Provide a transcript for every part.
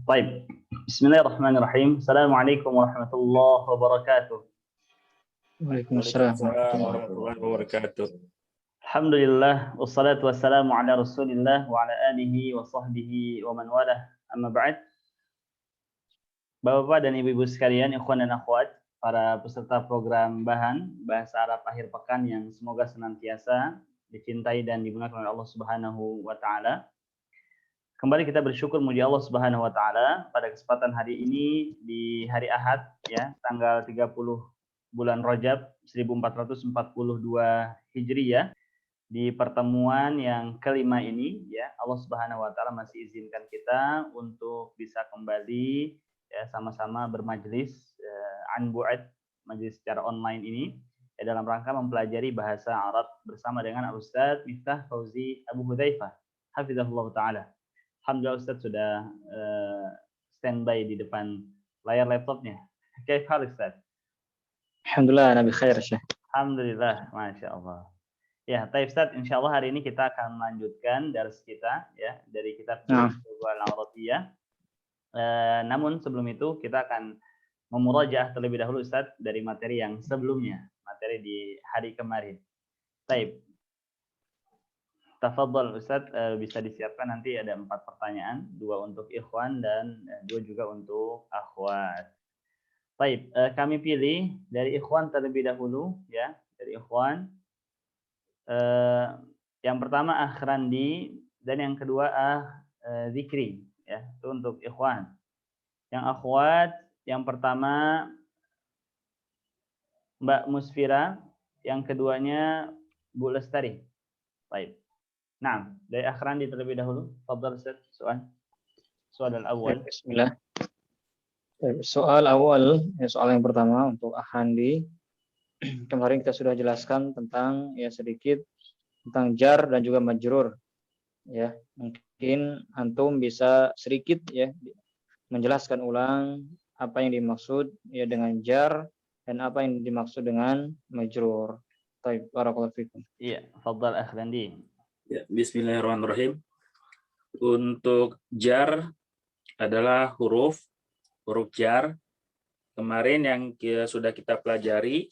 Baik. Bismillahirrahmanirrahim. Assalamualaikum warahmatullahi wabarakatuh. Waalaikumsalam warahmatullahi wabarakatuh. Alhamdulillah wassalatu wassalamu ala Rasulillah wa ala alihi wa sahbihi wa man walah. Amma ba'd. Bapak-bapak dan ibu-ibu sekalian, ikhwan dan akhwat, para peserta program Bahan Bahasa Arab Akhir Pekan yang semoga senantiasa dicintai dan dimuliakan oleh Allah Subhanahu wa taala. Kembali kita bersyukur muji Allah Subhanahu wa taala pada kesempatan hari ini di hari Ahad ya, tanggal 30 bulan Rajab 1442 Hijriyah. Di pertemuan yang kelima ini ya, Allah Subhanahu wa taala masih izinkan kita untuk bisa kembali ya sama-sama bermajlis an bu'ad, majlis secara online ini ya, dalam rangka mempelajari bahasa Arab bersama dengan Al-Ustaz Miftah Fauzi Abu Hudzaifah hafizahullah taala. Alhamdulillah Ustaz sudah standby di depan layar laptopnya. Kaif hal Ustaz? Alhamdulillah, Nabi khair Syekh. Alhamdulillah, Masya Allah. Ya, Taib Ustaz, insya Allah hari ini kita akan melanjutkan dars kita ya dari kitab Al-Arabiyah. Namun sebelum itu kita akan memurajaah terlebih dahulu Ustaz dari materi yang sebelumnya, materi di hari kemarin. Taib. Tafadhol Ustaz, bisa disiapkan nanti ada 4 pertanyaan, 2 untuk ikhwan dan 2 juga untuk akhwat. Baik, kami pilih dari ikhwan terlebih dahulu ya, dari ikhwan. Yang pertama Akhrandi dan yang kedua Zikri ya, itu untuk ikhwan. Yang akhwat yang pertama Mbak Musfira, yang keduanya Bu Lestari. Baik. Nah, dari Akhrandi terlebih dahulu. Fadhal Ustaz, soal al-awwal. Bismillah. Soal awal, ya, soal yang pertama untuk Akhrandi. Kemarin kita sudah jelaskan tentang ya sedikit tentang jar dan juga majrur. Ya, mungkin antum bisa sedikit ya menjelaskan ulang apa yang dimaksud ya dengan jar dan apa yang dimaksud dengan majrur. Baik, barakallahu fikum. Iya, fadhal Akhrandi. Ya, bismillahirrahmanirrahim. Untuk jar adalah huruf jar. Kemarin yang sudah kita pelajari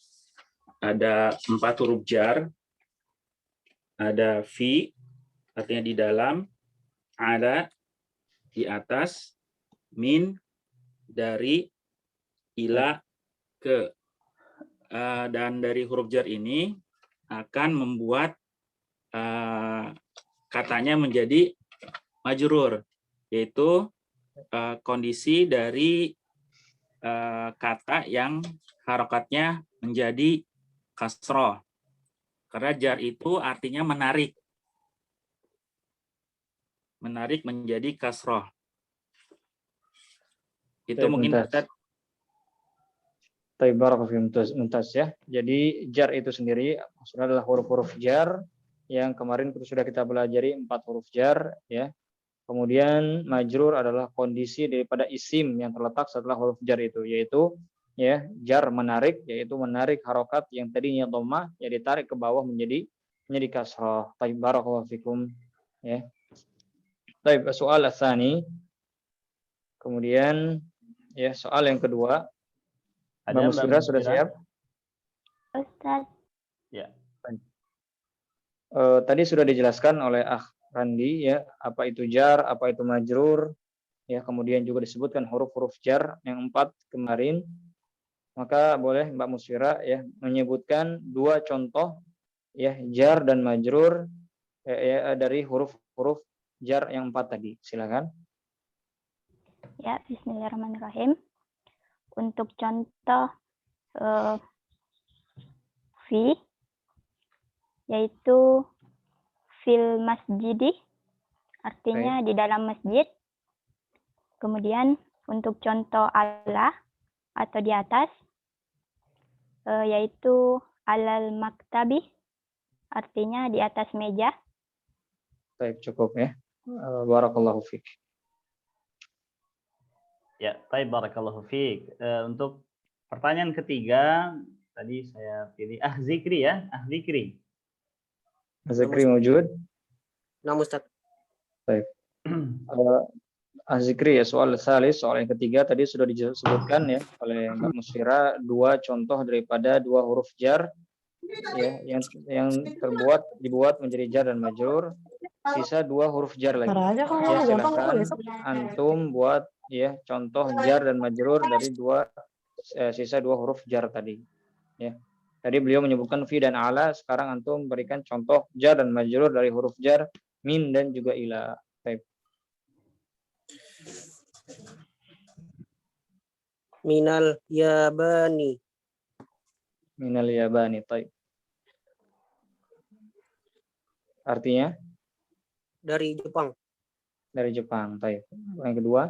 ada 4 huruf jar. Ada fi, artinya di dalam, ada di atas, min, dari, ila, ke. Dan dari huruf jar ini akan membuat katanya menjadi majrur, yaitu kondisi dari kata yang harokatnya menjadi kasroh. Karena jar itu artinya menarik. Menarik menjadi kasroh. Itu mungkin Ustaz. Barakallahu mumtaz ya. Jadi jar itu sendiri maksudnya adalah huruf-huruf jar yang kemarin sudah kita pelajari 4 huruf jar ya. Kemudian majrur adalah kondisi daripada isim yang terletak setelah huruf jar itu, yaitu ya jar menarik, yaitu menarik harokat yang tadinya dhammah ya ditarik ke bawah menjadi kasrah. Taib, barakallahu fikum ya. Taib, soal tsani. Kemudian ya soal yang kedua. Mbak Musfira sudah siap? Ustaz. Ya. Tadi sudah dijelaskan oleh Randi ya, apa itu jar, apa itu majrur, ya kemudian juga disebutkan huruf-huruf jar yang 4 kemarin. Maka boleh Mbak Musfira ya menyebutkan 2 contoh ya jar dan majrur ya, dari huruf-huruf jar yang 4 tadi. Silakan. Ya, bismillahirrahmanirrahim. Untuk contoh fi yaitu fil masjidi, artinya di dalam masjid. Kemudian untuk contoh ala atau di atas, yaitu alal maktabi, artinya di atas meja. Baik, cukup ya. Barakallahu fiik. Ya, baik, barakallahu fiik. Untuk pertanyaan ketiga, tadi saya pilih Zikri ya, Zikri. Zikri wujud. Nah, Ustaz. Baik. Az-Zikri ya, soal salis, soal yang ketiga tadi sudah disebutkan ya oleh Mbak Musfira, dua contoh daripada dua huruf jar ya yang dibuat menjadi jar dan majrur, sisa dua huruf jar lagi. Ya silahkan antum buat ya contoh jar dan majrur dari sisa dua huruf jar tadi. Ya. Tadi beliau menyebutkan fi dan ala, sekarang antum berikan contoh jar dan majrur dari huruf jar min dan juga ila. Baik. Minal yabani. Minal yabani. Baik. Artinya Dari Jepang. dari Jepang. Baik. Yang kedua,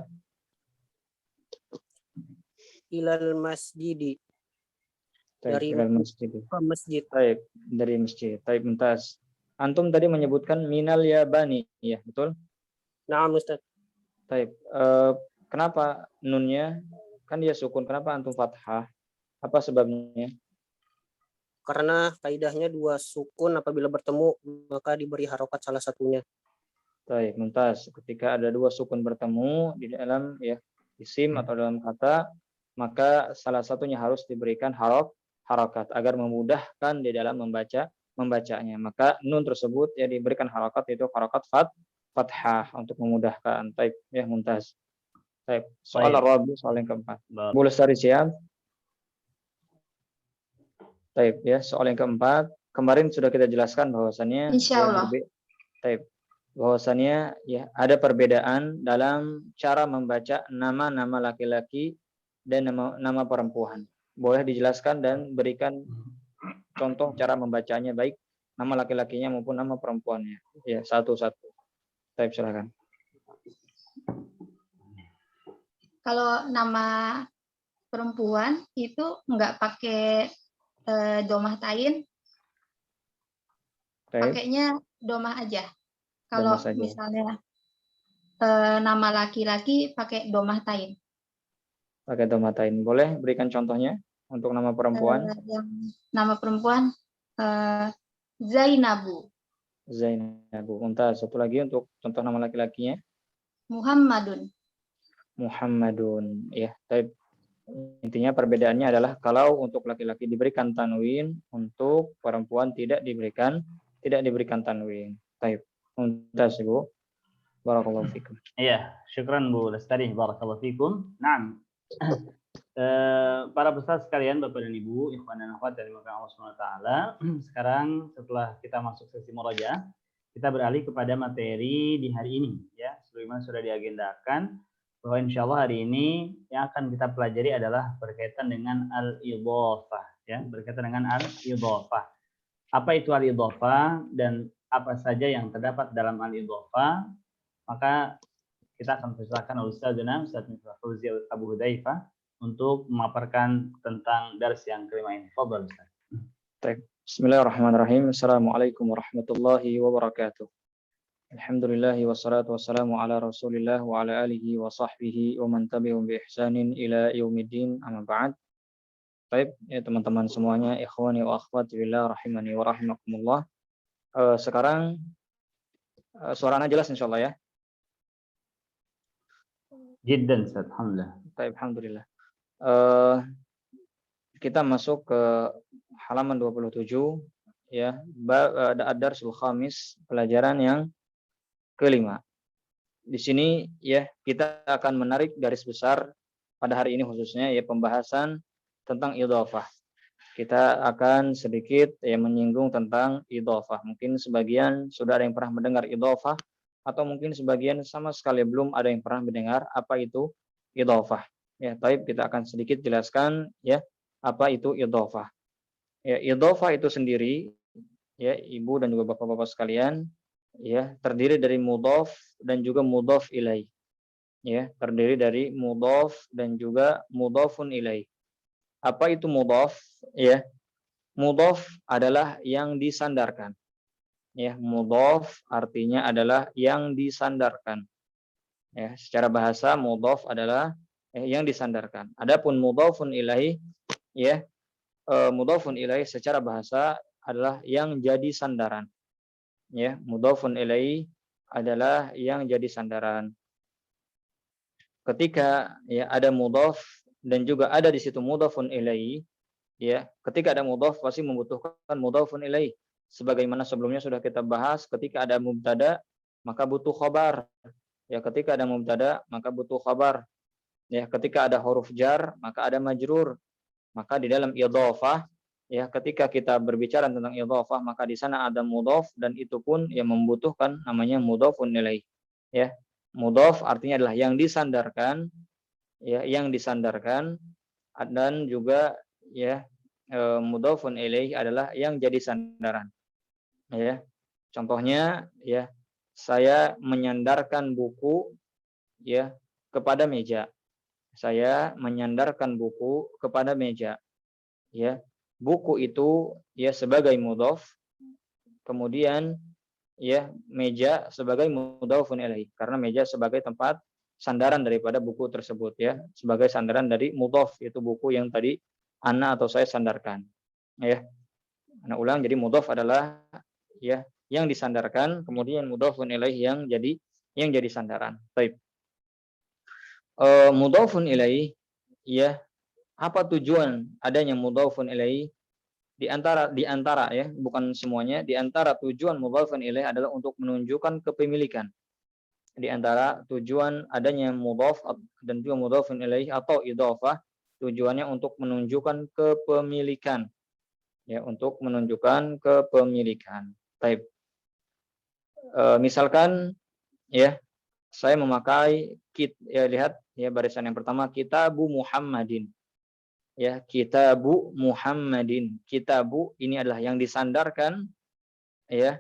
Ilal masjidi. dari Dari masjid. ke masjid. Baik, dari masjid. Baik, Mumtaz. Antum tadi menyebutkan minal yabani, ya, betul? Naam Ustaz. Baik. Kenapa nunnya kan dia sukun? Kenapa antum fathah? Apa sebabnya? Karena kaidahnya dua sukun apabila bertemu maka diberi harokat salah satunya. Baik, Mumtaz. Ketika ada dua sukun bertemu di dalam ya isim atau dalam kata, maka salah satunya harus diberikan harokat agar memudahkan di dalam membacanya. Maka nun tersebut ya diberikan harokat, yaitu harokat fathah untuk memudahkan. Baik, ya Mumtaz. Baik, soal Rabi, soal yang keempat. Boleh start siap? Baik, ya soal yang keempat. Kemarin sudah kita jelaskan bahwasannya Insyaallah. Bahwasannya ya ada perbedaan dalam cara membaca nama-nama laki-laki dan nama perempuan. Boleh dijelaskan dan berikan contoh cara membacanya, baik nama laki-lakinya maupun nama perempuannya. Ya, satu-satu. Baik, silakan. Kalau nama perempuan itu nggak pakai domah tain, pakainya domah aja. Kalau misalnya nama laki-laki pakai domah tain. Pakai domah tain. Boleh berikan contohnya untuk nama perempuan? Nama perempuan Zainabu. Zainabu. Untuk satu lagi untuk contoh nama laki-lakinya? Muhammadun. Muhammadun. Ya, baik. Intinya perbedaannya adalah kalau untuk laki-laki diberikan tanwin, untuk perempuan tidak diberikan tanwin. Baik. Mumtaz, Ibu. Barakallahu fikum. Iya, syukran Bu Lestari, barakallahu fikum. Naam. Para peserta sekalian, Bapak dan Ibu, ikhwan dan akhwat dari Allah Subhanahu wa taala. Sekarang setelah kita masuk sesi murojaah, kita beralih kepada materi di hari ini ya. Sebagaimana sudah diagendakan bahwa insyaallah hari ini yang akan kita pelajari adalah berkaitan dengan al-idhofah ya, berkaitan dengan al-idhofah. Apa itu al-idhofah dan apa saja yang terdapat dalam al-idhofah? Maka kita akan persilakan Ustazuna Ustaz Miftah Fauzi Abu Hudzaifah untuk memaparkan tentang dars yang kelima ini. Fadhal Ustaz. Bismillahirrahmanirrahim. Assalamualaikum warahmatullahi wabarakatuh. Alhamdulillahi wassalatu wassalamu ala Rasulillah wa ala alihi wa sahbihi wa man tabi'ahum bi ihsanin ila yaumiddin. Amma ba'd. Baik, ya teman-teman semuanya, ikhwani wa akhwati billah rahimani wa rahimakumullah. Sekarang suaranya jelas insyaallah ya. Jiddan, alhamdulillah. Baik, alhamdulillah. Kita masuk ke halaman 27 ya, ad-darsul khamis, pelajaran yang kelima. Di sini ya kita akan menarik garis besar pada hari ini khususnya ya pembahasan tentang idhofah. Kita akan sedikit ya menyinggung tentang idhofah. Mungkin sebagian sudah ada yang pernah mendengar idhofah, atau mungkin sebagian sama sekali belum ada yang pernah mendengar apa itu idhofah. Ya, baik, kita akan sedikit jelaskan ya apa itu idhofah. Ya, idhofah itu sendiri ya Ibu dan juga Bapak-bapak sekalian ya terdiri dari mudhaf dan juga mudhaf ilaih. Ya, terdiri dari mudhaf dan juga mudhafun ilaih. Apa itu mudhaf? Ya, mudhaf adalah yang disandarkan. Ya, mudhaf artinya adalah yang disandarkan. Ya, secara bahasa mudhaf adalah yang disandarkan. Adapun mudhafun ilaih ya, mudhafun ilaih secara bahasa adalah yang jadi sandaran. Ya, mudhafun ilaih adalah yang jadi sandaran. ketika ya ada mudhaf dan juga ada di situ mudhafun ilaihi, ya, ketika ada mudhaf pasti membutuhkan mudhafun ilaihi. Sebagaimana sebelumnya sudah kita bahas, ketika ada mubtada maka butuh khabar. Ya, ketika ada mubtada maka butuh khabar. Ya, ketika ada huruf jar maka ada majrur. Maka di dalam idhofah, ya, ketika kita berbicara tentang idhofah maka di sana ada mudhaf dan itu pun yang membutuhkan namanya mudhafun ilaih. Ya, mudhaf artinya adalah yang disandarkan, ya, yang disandarkan, dan juga ya mudhafun ilaih adalah yang jadi sandaran. Ya, contohnya ya, saya menyandarkan buku ya kepada meja. Saya menyandarkan buku kepada meja. Ya, buku itu ya sebagai mudhaf, kemudian ya meja sebagai mudhafun ilaih, karena meja sebagai tempat sandaran daripada buku tersebut, ya, sebagai sandaran dari mudhaf, yaitu buku yang tadi ana atau saya sandarkan. Ya, ana ulang, jadi mudhaf adalah ya yang disandarkan, kemudian mudhafun ilaih yang jadi sandaran. Baik. Mudhafun ilaih, ya, apa tujuan adanya mudhafun ilaih? Di antara ya, bukan semuanya, di antara tujuan mudhafun ilaih adalah untuk menunjukkan kepemilikan. Di antara tujuan adanya mudhaf dan juga mudhafun ilaih atau idhofah, tujuannya untuk menunjukkan kepemilikan. Ya, untuk menunjukkan kepemilikan. Baik. Misalkan ya, saya memakai ya, lihat ya barisan yang pertama, kitabu Muhammadin. Ya, kitabu Muhammadin. Kitabu ini adalah yang disandarkan, ya.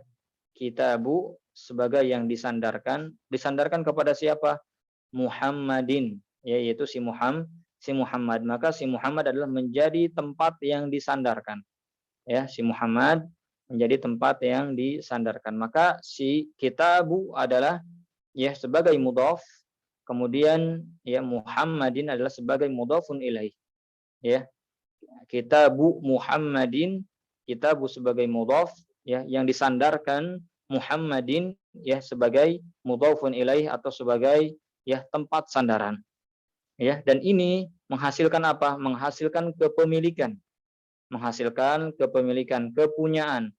Kitabu sebagai yang disandarkan kepada siapa? Muhammadin, ya, yaitu si Muhammad. Maka si Muhammad adalah menjadi tempat yang disandarkan. Ya, si Muhammad menjadi tempat yang disandarkan. Maka si kitabu adalah ya sebagai mudhaf, kemudian ya Muhammadin adalah sebagai mudhafun ilaih. Ya, kitabu Muhammadin, kitabu sebagai mudhaf, ya, yang disandarkan Muhammadin ya sebagai mudhafun ilaih atau sebagai ya tempat sandaran. Ya, dan ini menghasilkan apa? Menghasilkan kepemilikan. Menghasilkan kepemilikan, kepunyaan.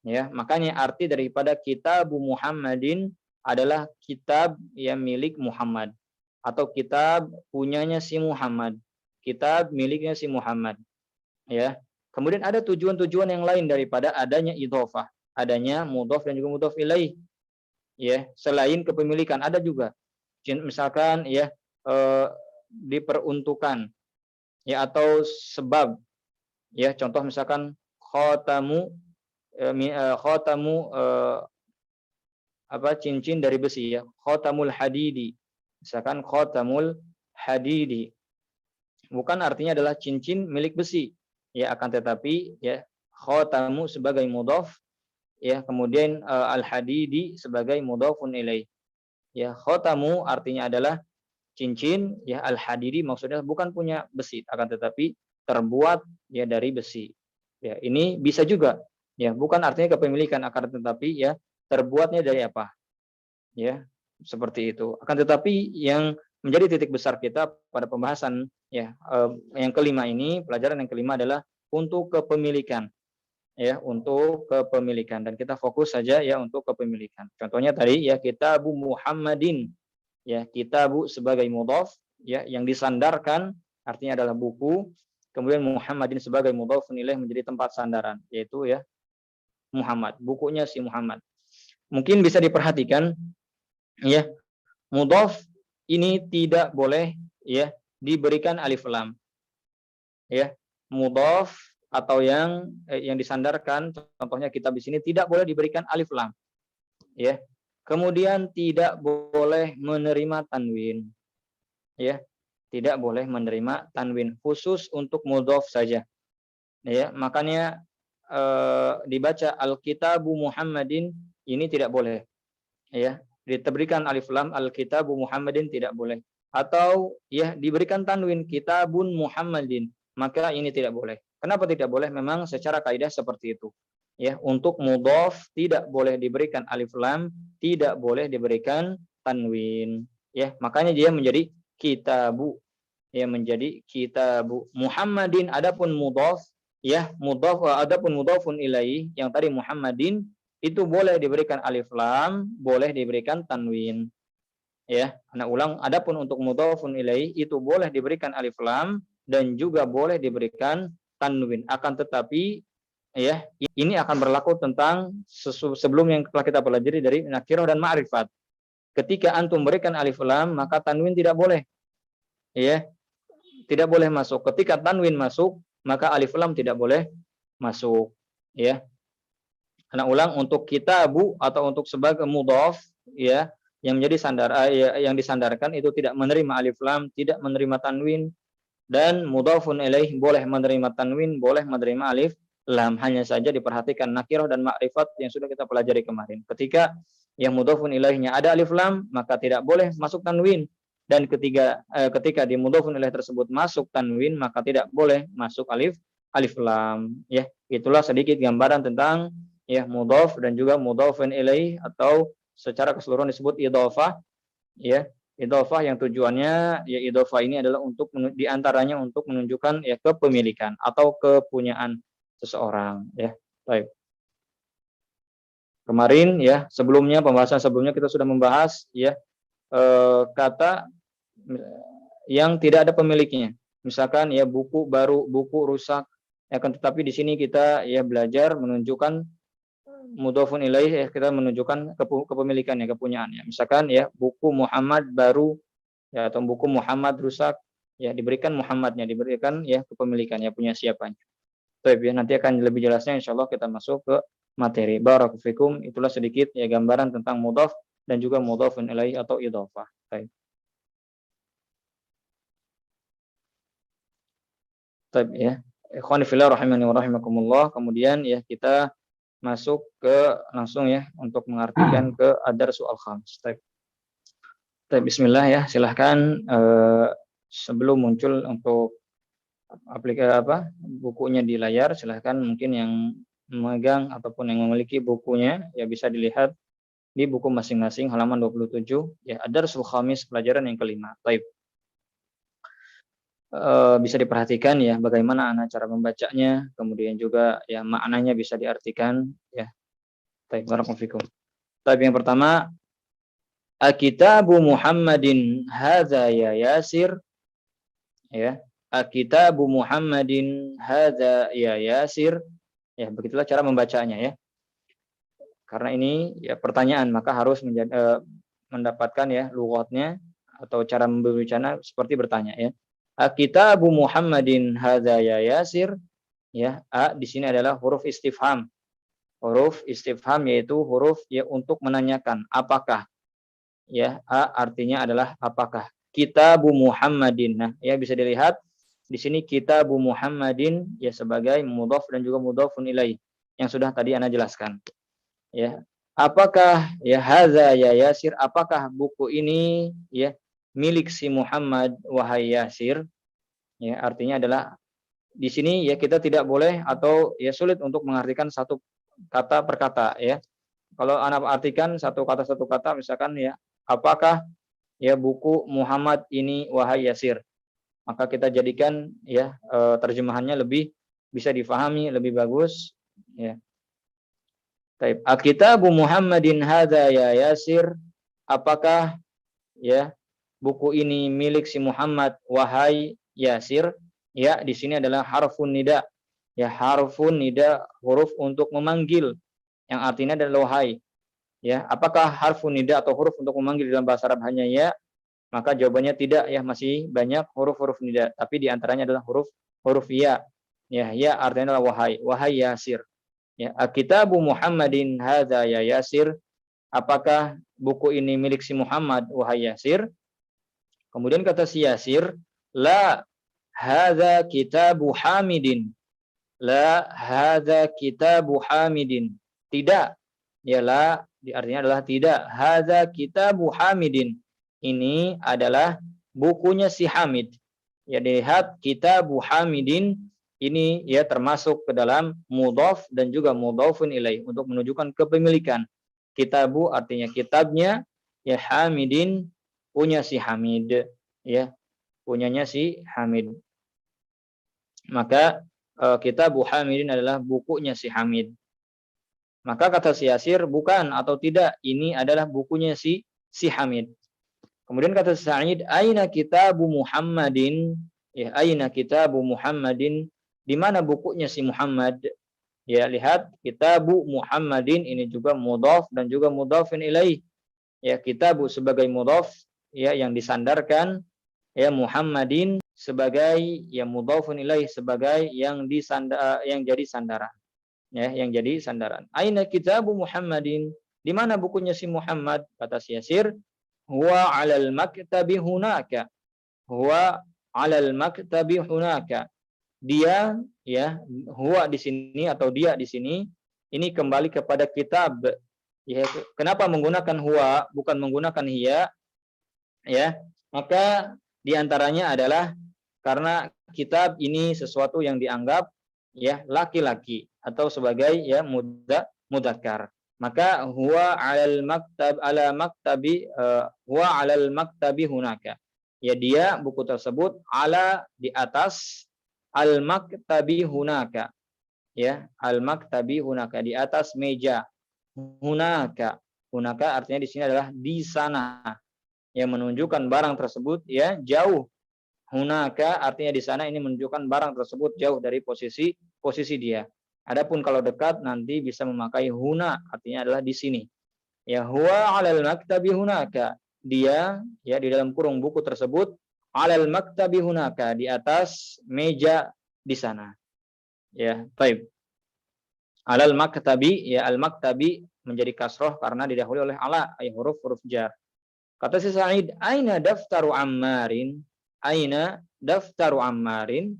Ya, makanya arti daripada kitabu Muhammadin adalah kitab yang milik Muhammad atau kitab punyanya si Muhammad. Kitab miliknya si Muhammad. Ya. Kemudian ada tujuan-tujuan yang lain daripada adanya idhofah, adanya mudhaf dan juga mudhaf ilaih. Ya, selain kepemilikan ada juga. Misalkan ya diperuntukkan ya atau sebab. Ya, contoh misalkan khatamu cincin dari besi, ya. Khatamul hadidi. Misalkan khatamul hadidi. Bukan artinya adalah cincin milik besi, ya, akan tetapi ya khatamu sebagai mudhaf, ya, kemudian al-hadidi sebagai mudhafun ilaih. Ya, khatamu artinya adalah cincin, ya, al-hadidi maksudnya bukan punya besi, akan tetapi terbuat ya dari besi. Ya, ini bisa juga, ya, bukan artinya kepemilikan, akan tetapi ya terbuatnya dari apa? Ya, seperti itu. Akan tetapi yang menjadi titik besar kita pada pembahasan ya yang kelima ini, pelajaran yang kelima adalah untuk kepemilikan, ya, untuk kepemilikan, dan kita fokus saja ya untuk kepemilikan. Contohnya tadi ya kitabu Muhammadin, ya, kitabu sebagai mudhaf, ya, yang disandarkan artinya adalah buku, kemudian Muhammadin sebagai mudhaf nilai menjadi tempat sandaran, yaitu ya Muhammad, bukunya si Muhammad. Mungkin bisa diperhatikan ya, mudhaf ini tidak boleh ya diberikan alif lam. Ya, mudhaf atau yang disandarkan, contohnya kitab di sini tidak boleh diberikan alif lam. Ya. Kemudian tidak boleh menerima tanwin. Ya, tidak boleh menerima tanwin, khusus untuk mudhaf saja. Ya, makanya dibaca al-kitabu Muhammadin ini tidak boleh. Ya, diberikan alif lam al-kitabu Muhammadin tidak boleh. Atau ya diberikan tanwin kitabun Muhammadin, maka ini tidak boleh. Kenapa tidak boleh? Memang secara kaidah seperti itu. Ya, untuk mudhaf tidak boleh diberikan alif lam, tidak boleh diberikan tanwin. Ya, makanya dia menjadi kitabu, ya menjadi kitabu. Muhammadin adapun mudhaf, ya mudhaf, adapun mudhafun ilaih yang tadi Muhammadin itu boleh diberikan alif lam, boleh diberikan tanwin. Ya, anak ulang, adapun untuk mudhafun ilaih itu boleh diberikan alif lam dan juga boleh diberikan tanwin. Akan tetapi ya, ini akan berlaku tentang sebelum yang telah kita pelajari dari nakirah dan ma'rifat. Ketika antum berikan alif lam, maka tanwin tidak boleh. Ya, tidak boleh masuk. Ketika tanwin masuk, maka alif lam tidak boleh masuk. Ya. Anak ulang, untuk kitabu atau untuk sebagai mudhaf, ya, yang menjadi yang disandarkan itu tidak menerima alif lam, tidak menerima tanwin, dan mudhafun ilaih boleh menerima tanwin, boleh menerima alif lam. Hanya saja diperhatikan nakirah dan ma'rifat yang sudah kita pelajari kemarin. Ketika yang mudhafun ilaihnya ada alif lam, maka tidak boleh masuk tanwin. Dan ketika di mudhafun ilaih tersebut masuk tanwin, maka tidak boleh masuk alif lam. Ya, itulah sedikit gambaran tentang ya mudhaf dan juga mudhafun ilaih, atau secara keseluruhan disebut idhofah. Ya, idhofah yang tujuannya ya idhofah ini adalah untuk diantaranya untuk menunjukkan ya kepemilikan atau kepunyaan seseorang. Ya, baik. Kemarin ya sebelumnya, pembahasan sebelumnya kita sudah membahas ya kata yang tidak ada pemiliknya. Misalkan ya buku baru, buku rusak. Akan tetapi di sini kita ya belajar menunjukkan mudhafun ilaih, ya kita menunjukkan kepemilikannya, kepunyaannya. Misalkan ya buku Muhammad baru ya, atau buku Muhammad rusak, ya diberikan Muhammadnya, diberikan ya kepemilikannya, punya siapanya. Baik ya, nanti akan lebih jelasnya insyaallah kita masuk ke materi. Barakallahu fikum. Itulah sedikit ya gambaran tentang mudhaf dan juga mudhafun ilaih atau idhofah. Baik. Baik ya. Ikhwani fillah rahimani wa rahimakumullah. Kemudian ya kita masuk ke langsung ya untuk mengartikan ke ad-darsul khamis. Baik. Bismillah ya, silahkan sebelum muncul untuk aplikasi bukunya di layar, silahkan mungkin yang memegang ataupun yang memiliki bukunya ya bisa dilihat di buku masing-masing halaman 27 ya, ad-darsul khamis, pelajaran yang kelima. Baik. Bisa diperhatikan ya bagaimana cara membacanya, kemudian juga ya maknanya bisa diartikan ya. Baik, barakallahu fikum. Tapi yang pertama, Akitabu Muhammadin hadza ya Yasir. Ya, Akitabu Muhammadin hadza ya Yasir. Ya, begitulah cara membacanya ya. Karena ini ya pertanyaan, maka harus mendapatkan ya lughatnya atau cara membaca seperti bertanya ya. Akitabu Muhammadin hadza ya Yasir. Ya, a di sini adalah huruf istifham. Huruf istifham yaitu huruf ya untuk menanyakan apakah. Ya, a artinya adalah apakah. Kitabu Muhammadin. Nah, ya bisa dilihat di sini kitabu Muhammadin ya sebagai mudhaf dan juga mudhafun ilaih yang sudah tadi ana jelaskan. Ya. Apakah ya hadza ya Yasir, apakah buku ini ya milik si Muhammad wahai Yasir? Ya, artinya adalah di sini ya kita tidak boleh atau ya sulit untuk mengartikan satu kata per kata ya. Kalau anak artikan satu kata misalkan ya, apakah ya buku Muhammad ini wahai Yasir? Maka kita jadikan ya terjemahannya lebih bisa difahami, lebih bagus ya. Baik, Akitabu Muhammadin hadza ya Yasir, apakah ya buku ini milik si Muhammad wahai Yasir? Ya, di sini adalah harfun nida. Ya, harfun nida, huruf untuk memanggil yang artinya adalah wahai. Ya, apakah harfun nida atau huruf untuk memanggil dalam bahasa Arab hanya ya? Maka jawabannya tidak ya, masih banyak huruf-huruf nida, tapi di antaranya adalah huruf ya. Ya, ya artinya adalah wahai, wahai Yasir. Ya, Akitabu Muhammadin hadza ya Yasir, apakah buku ini milik si Muhammad wahai Yasir? Kemudian kata si Yasir, la hadza kitabu Hamidin. La hadza kitabu Hamidin. Tidak. Ya, la artinya adalah tidak. Hadza kitabu Hamidin. Ini adalah bukunya si Hamid. Ya, dilihat kitabu Hamidin ini ya termasuk ke dalam mudhaf dan juga mudhafun ilaih untuk menunjukkan kepemilikan. Kitabu artinya kitabnya, ya Hamidin punya si Hamid. ya, punyanya si Hamid. Maka Kitab Hamidin adalah bukunya si Hamid. Maka kata si Yasir, bukan atau tidak, ini adalah bukunya si Hamid. Kemudian kata Sa'id, aina kitabu Muhammadin? Ya, aina kitabu Muhammadin? Di mana bukunya si Muhammad? Ya, lihat kitabu Muhammadin ini juga mudhaf dan juga mudhafin ilaih. Ya, kitabu sebagai mudhaf ya yang disandarkan, ya Muhammadin sebagai yang mudhafun ilaih sebagai yang yang jadi sandaran. Ya, yang jadi sandaran. Aina kitabu Muhammadin? Di mana bukunya si Muhammad? Kata si Yasir, huwa 'alal maktabi hunaka. Huwa 'alal maktabi hunaka. Dia ya, huwa di sini atau dia di sini ini kembali kepada kitab. Ya, kenapa menggunakan huwa bukan menggunakan hiya? Ya, maka diantaranya adalah karena kitab ini sesuatu yang dianggap ya laki-laki atau sebagai ya mudzakkar. Maka huwa 'alal maktab ala maktabi huwa 'alal maktabi hunaka. Ya, dia buku tersebut ala di atas al maktabi hunaka. Ya, al maktabi hunaka di atas meja. Hunaka. Hunaka artinya di sini adalah di sana. Yang menunjukkan barang tersebut ya jauh. Hunaka artinya di sana, ini menunjukkan barang tersebut jauh dari posisi dia. Adapun kalau dekat nanti bisa memakai huna, artinya adalah di sini. Ya, huwa 'alal maktabi hunaka. Dia ya di dalam kurung buku tersebut 'alal maktabi hunaka, di atas meja di sana. Ya, baik. 'Alal maktabi, ya al maktabi menjadi kasroh karena didahului oleh ala, ay huruf jar. Kata si Sa'id, aina daftaru Ammarin? Aina daftaru Ammarin?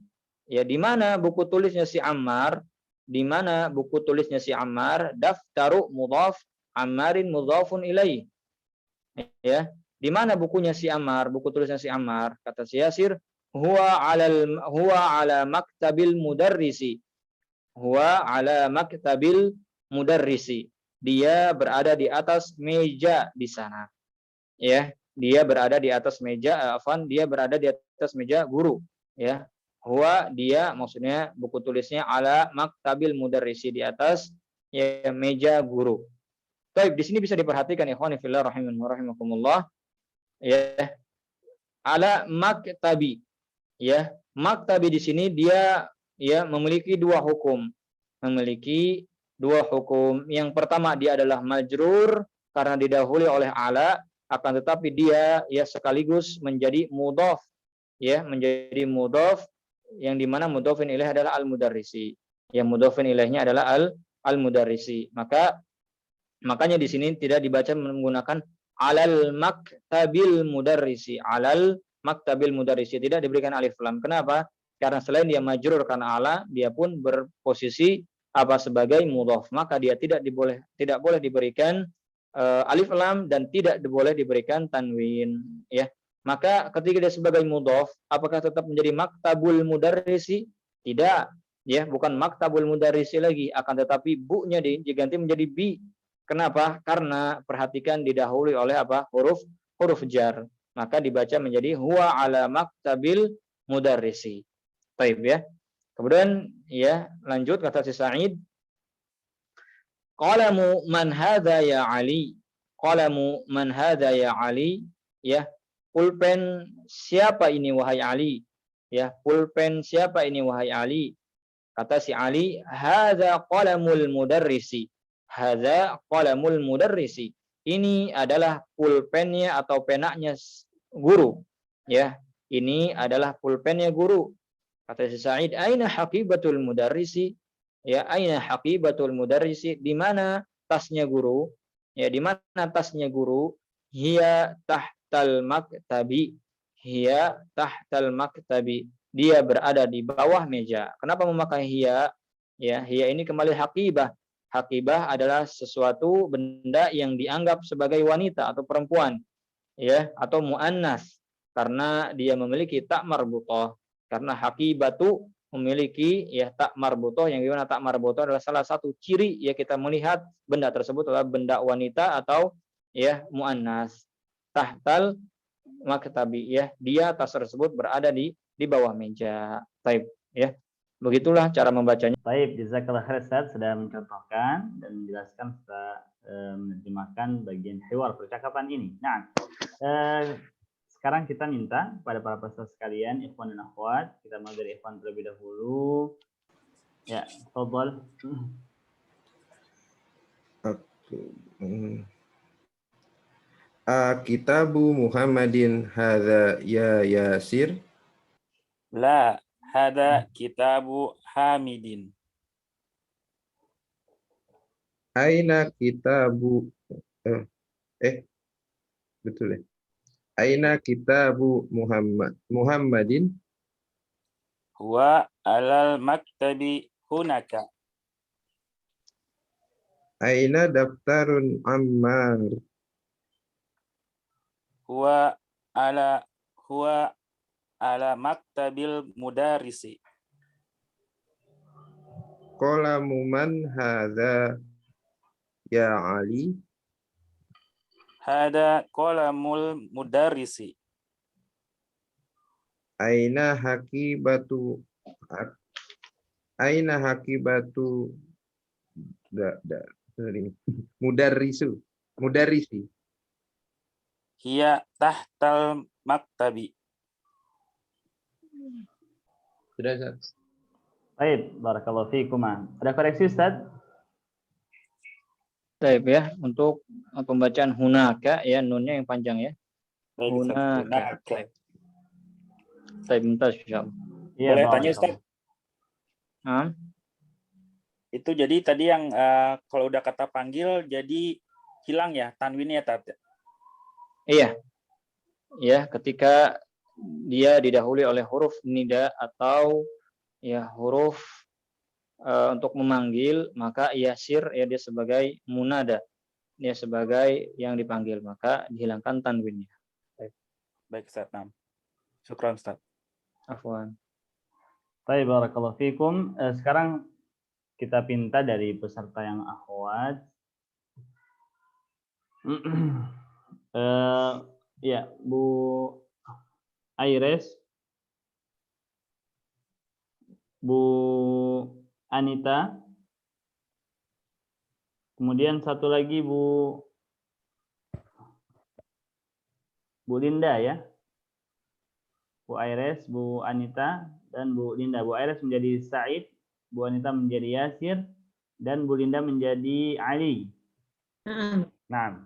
Ya, di mana buku tulisnya si Ammar? Di mana buku tulisnya si Ammar? Daftaru mudhaf, Ammarin mudhafun ilaih. Ya, di mana bukunya si Ammar? Buku tulisnya si Ammar. Kata si Yasir, huwa 'ala maktabil mudarrisi. Huwa 'ala maktabil mudarrisi. Dia berada di atas meja di sana. Ya, dia berada di atas meja, dia berada di atas meja guru. Ya, huwa dia maksudnya buku tulisnya 'ala maktabil mudarrisi, di atas ya meja guru. Baik, di sini bisa diperhatikan ikhwani fillah rahimakumullah. Ya, 'ala maktabi. Ya, maktabi di sini dia ya memiliki dua hukum. Memiliki dua hukum. Yang pertama, dia adalah majrur karena didahului oleh ala, akan tetapi dia ya sekaligus menjadi mudhaf, ya menjadi mudhaf yang dimana mudhafin ilaih adalah al-mudarrisi. Yang mudhafin ilaihnya adalah al-mudarrisi. Makanya di sini tidak dibaca menggunakan alal maktabil mudarrisi. Alal maktabil mudarrisi, tidak diberikan alif lam. Kenapa? Karena selain dia majrur karena ala, dia pun berposisi sebagai mudhaf. Maka dia tidak boleh diberikan alif lam dan tidak boleh diberikan tanwin, ya. Maka ketika dia sebagai mudhaf, apakah tetap menjadi maktabul mudarrisi? Tidak, ya, bukan maktabul mudarrisi lagi, akan tetapi bu-nya diganti menjadi bi. Kenapa? Karena perhatikan didahului oleh huruf jar. Maka dibaca menjadi huwa 'ala maktabil mudarrisi. Baik, ya. Kemudian ya, lanjut kata si Sa'id, qalamu man hadza ya Ali. Qalamu man hadza ya Ali. Ya, pulpen siapa ini wahai Ali? Ya, pulpen siapa ini wahai Ali? Kata si Ali, hadza qalamul mudarrisi. Hadza qalamul mudarrisi. Ini adalah pulpennya atau penanya guru. Ya, ini adalah pulpennya guru. Kata si Sa'id, aina haqibatul mudarrisi? Ya, aina haqibatul mudarrisi? Di mana tasnya guru? Ya, di mana tasnya guru? Hiya tahtal maktabi. Hiya tahtal maktabi. Dia berada di bawah meja. Kenapa memakai hiya? Ya, hiya ini kembali haqibah. Haqibah adalah sesuatu benda yang dianggap sebagai wanita atau perempuan, ya, atau muannas karena dia memiliki tak marbuthah. Karena haqibatu memiliki ya tak marbuthah, yang dimana tak marbuthah adalah salah satu ciri ya kita melihat benda tersebut adalah benda wanita atau ya muannas. Tahtal maktabi, ya. Dia tas tersebut berada di bawah meja. Taib, ya. Begitulah cara membacanya. Baik, jazakallah khair Ustaz sudah mencontohkan dan menjelaskan serta menerjemahkan bagian hiwar percakapan ini. Nah, sekarang kita minta pada para peserta sekalian, ikhwan dan akhwat, kita mulai dari ikhwan terlebih dahulu. Ya, tafadhal. Kitabu Muhammadin hadza ya Yasir. La, hada kitabu Hamidin. Aina kitabu betul ya. Aina kitabu Muhammadin. Huwa alal maktabi hunaka. Aina daftarun Ammar. Huwa ala maktabil mudarisi. Qalamu man hadza ya Ali. Hada qalamul mudarisi. Aina hakibatu mudarrisi. Hiya tahtal maktabi. Sudah, Ustaz. Baik, barakallahu fiikum. Ada koreksi Ustaz? Taib, ya. Untuk pembacaan hunaka, ya, nunnya yang panjang, ya. Baik, Hunaka. Taib, mumtaz, insyaallah. Iya, boleh tanya Ustaz? Itu jadi tadi yang kalau udah kata panggil jadi hilang ya tanwinnya ya, Tat? Iya. Ya, ketika dia didahului oleh huruf nida atau ya huruf untuk memanggil, maka yasir, ya, dia sebagai munada. Dia sebagai yang dipanggil, maka dihilangkan tanwinnya. Baik, Ustaz. Syukran, Ustaz. Afwan. Baik, barakallahu fiikum. Sekarang kita pinta dari peserta yang akhwat. Ya, Bu Aires, Bu Anita, kemudian satu lagi Bu Linda, ya. Bu Aires, Bu Anita, dan Bu Linda. Bu Aires menjadi Said, Bu Anita menjadi Yasir, dan Bu Linda menjadi Ali. Nah.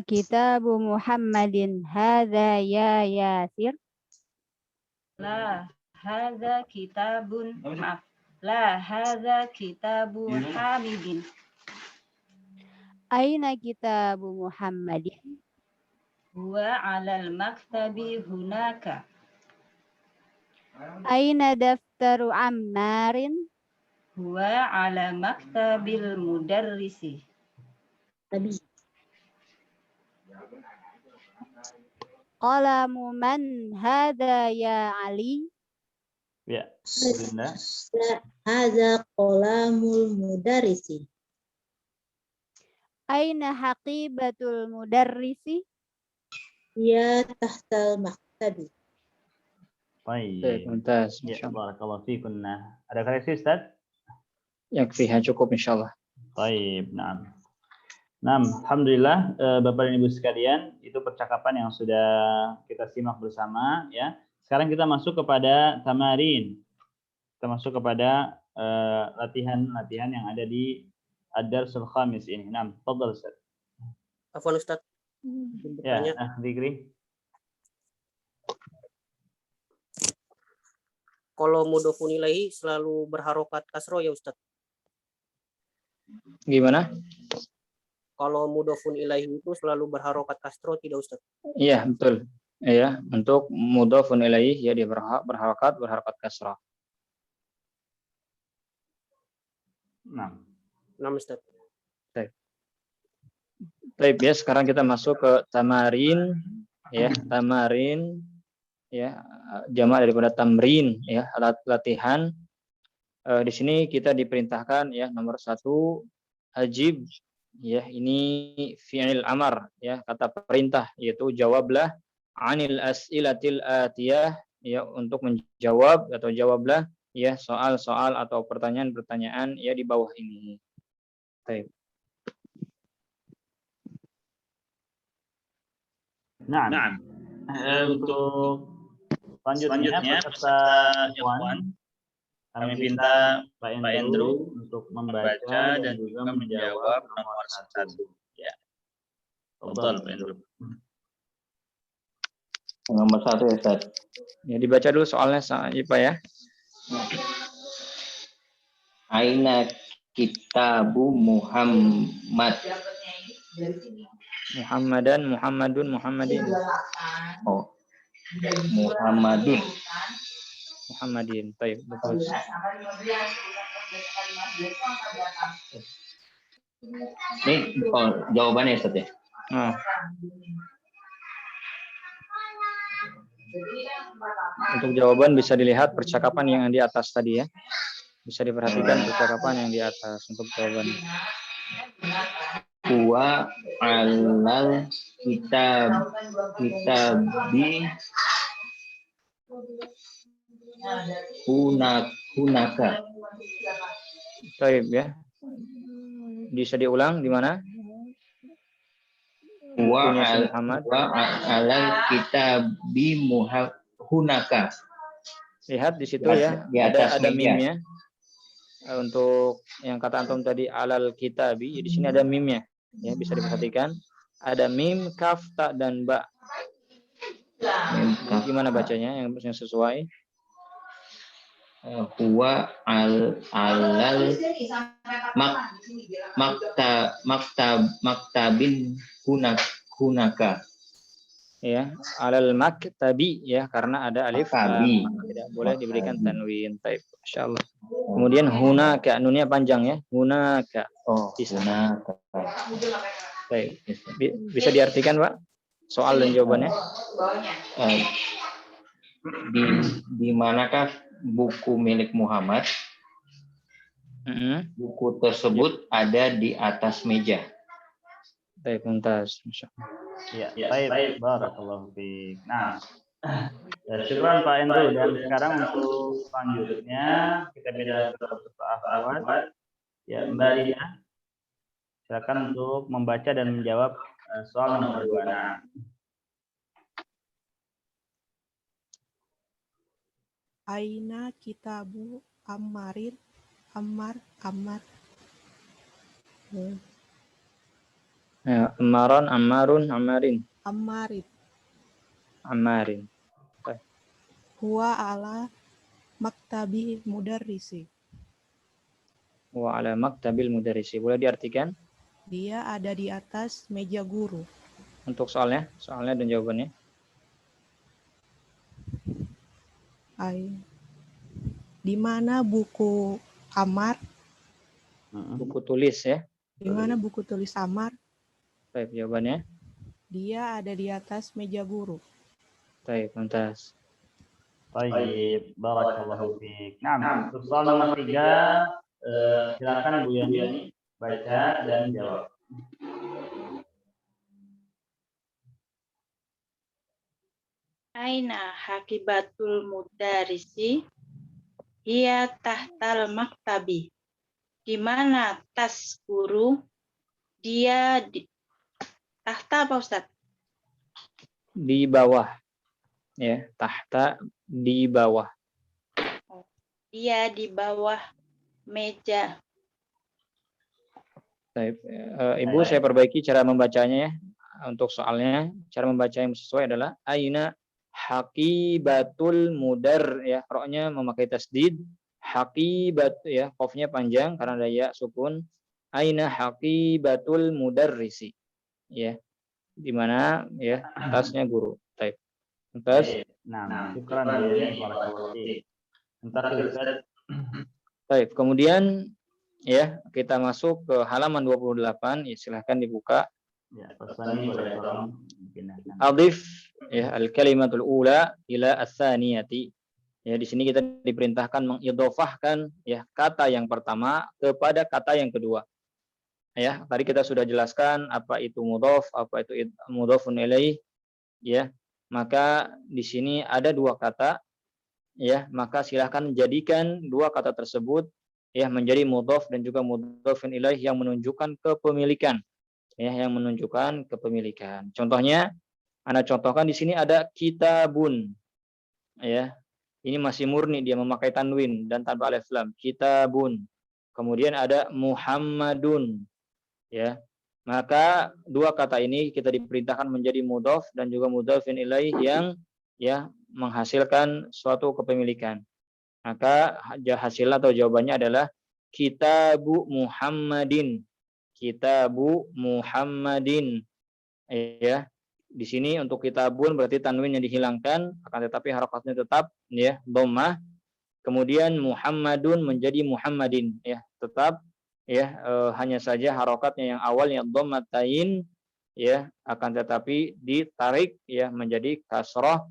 Kitabu Muhammadin hadza ya Yasir. La hadza kitabun kitabu Hamidin. Aina kitabu Muhammadin? Huwa 'alal maktabi hunaka. Aina daftaru Ammarin? Huwa 'ala maktabil mudarrisi. Qalamu man hadza ya Ali? Ya, Linda. Hadza qalamul mudarrisi. Aina haqibatul mudarrisi? Ya tahtal maktabi. Baik. Mumtaz. Ya, barakallahu fiikum. Nah, ada koreksi Ustaz? Yang fiha cukup insyaallah. Baik, nah. Nah, alhamdulillah Bapak dan Ibu sekalian, itu percakapan yang sudah kita simak bersama, ya. Sekarang kita masuk kepada tamarin. Kita masuk kepada latihan-latihan yang ada di Ad-Darsul Khamis ini. Nah, tafadhal Ustaz. Afwan Ustaz. Ya, Dikri. Kalau mudhofun ilaihi selalu berharokat kasro ya Ustaz? Gimana? Kalau mudhofun ilaihi itu selalu berharokat kasro tidak Ustaz? Iya, betul. Iya, untuk mudhofun ilaihi ya dia berharokat kasrah. Nah, Ustaz. Baik, ya, sekarang kita masuk ke tamarin, ya, tamarin, ya, jamak daripada tamrin, ya, latihan. Di sini kita diperintahkan, ya, nomor 1 ajib ya ini fi'il amar, ya kata perintah, yaitu jawablah anil as'ilatil atiyah, ya untuk menjawab atau jawablah ya soal-soal atau pertanyaan-pertanyaan ya di bawah ini. Baik. Nah, untuk selanjutnya peserta Ikhwan, kami minta Pak Andrew untuk membaca dan juga menjawab nomor 1. Ya. Betul, Pak Andrew. Nomor 1 ya, Ustaz. Ya, dibaca dulu soalnya Pak ya. Aina kitabu Muhammad. Muhammadan, Muhammadun, Muhammadin. Oh. Muhammadun. Muhammadin. Baik, bagus. Ini jawabannya Ustaz ya. Untuk jawaban bisa dilihat percakapan yang di atas tadi ya. Bisa diperhatikan percakapan yang di atas untuk jawaban. Huwa alal kitabi hunaka. Baik ya. Bisa diulang di mana? Huwa alal kitabi hunaka. Lihat di situ ya, ada mimnya. Untuk yang kata antum tadi alal kitabi, di sini ada mimnya. Ya, bisa diperhatikan. Ada mim, kaf, ta, dan ba. Gimana bacanya yang sesuai? Huwa alal maktabin hunaka. Ya, alal maktabi ya, karena ada alif tidak boleh diberikan tanwin. Taib, insyaallah. Kemudian hunaka, nunnya panjang ya. Hunaka. Oh, hunaka. Baik. Bisa diartikan, Pak? Soal dan jawabannya? Di manakah buku milik Muhammad? Buku tersebut ada di atas meja. Baik, mumtaz. Ya, baik, barakallahu fiik. Nah, syukran Pak Andrew, dan sekarang untuk selanjutnya kita beda akhwat. Ya, Mbak Lina, silakan untuk membaca dan menjawab soal nomor 2. Nah, Aina kitabu Ammarin Ammar. Ya, Ammaron, Ammarun, Ammarin. Ammarin. Huwa ala maktabi mudarrisi. Huwa ala maktabil mudarrisi. Boleh diartikan? Dia ada di atas meja guru. Untuk soalnya dan jawabannya. Di mana buku Ammar? Buku tulis ya. Di mana buku tulis Ammar? Baik, jawabannya. Dia ada di atas meja guru. Baik, mumtaz. Baik, barakallahu fiik. Nah, untuk soal nomor 3, silakan Bu Yani baca dan jawab. Aina hakibatul mudarisi hiya tahtal maktabi. Di mana tas guru? Dia di tahta apa Ustaz? Di bawah. Ya, tahta di bawah. Dia di bawah meja. Baik, Ibu, saya perbaiki cara membacanya ya. Untuk soalnya, cara membaca yang sesuai adalah aina haqibatul mudar ya, roknya memakai tasdid, haqibat ya, qafnya panjang karena ada ya sukun. Aina haqibatul mudarrisi ya, di mana ya tasnya guru. Baik. Tas. Nah, syukran ya, barakallahu fiik. Baik, kemudian ya kita masuk ke halaman 28, ya, silahkan dibuka. Ya, pesannya boleh tolong. Adif ya al-kalimatul ula ila as-saniyati. Ya, di sini kita diperintahkan mengidhofahkan ya kata yang pertama kepada kata yang kedua. Ya, tadi kita sudah jelaskan apa itu mudhaf, apa itu mudhafun ilaih, ya. Maka di sini ada dua kata, ya. Maka silahkan jadikan dua kata tersebut ya menjadi mudhaf dan juga mudhafun ilaih yang menunjukkan kepemilikan, ya, yang menunjukkan kepemilikan. Contohnya, Anda contohkan di sini ada kitabun, ya. Ini masih murni dia memakai tanwin dan tanpa alif lam. Kitabun. Kemudian ada Muhammadun, ya. Maka dua kata ini kita diperintahkan menjadi mudhaf dan juga mudhafun ilaih yang ya menghasilkan suatu kepemilikan. Maka hasilnya atau jawabannya adalah kitabu Muhammadin. Kitabu Muhammadin. Ya. Di sini untuk kitabun berarti tanwinnya dihilangkan, akan tetapi harokatnya tetap ya dhammah. Kemudian Muhammadun menjadi Muhammadin, ya tetap ya hanya saja harokatnya yang awalnya dhammatain ya akan tetapi ditarik ya menjadi kasrah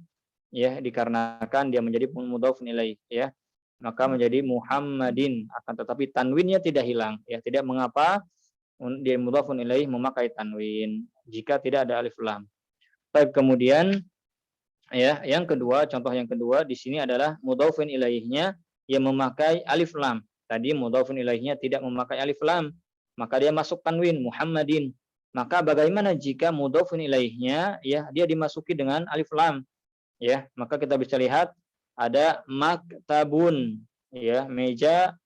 ya dikarenakan dia menjadi mudhafun ilaih ya. Maka menjadi Muhammadin, akan tetapi tanwinnya tidak hilang ya. Tidak mengapa dia mudhafun ilaih memakai tanwin jika tidak ada alif lam. Baik, kemudian ya yang kedua, contoh yang kedua di sini adalah mudhafun ilaihnya yang memakai alif lam. Tadi mudhafun ilaihnya tidak memakai alif lam, maka dia masuk tanwin Muhammadin. Maka bagaimana jika mudhafun ilaihnya ya dia dimasuki dengan alif lam? Ya, maka kita bisa lihat ada maktabun ya, meja,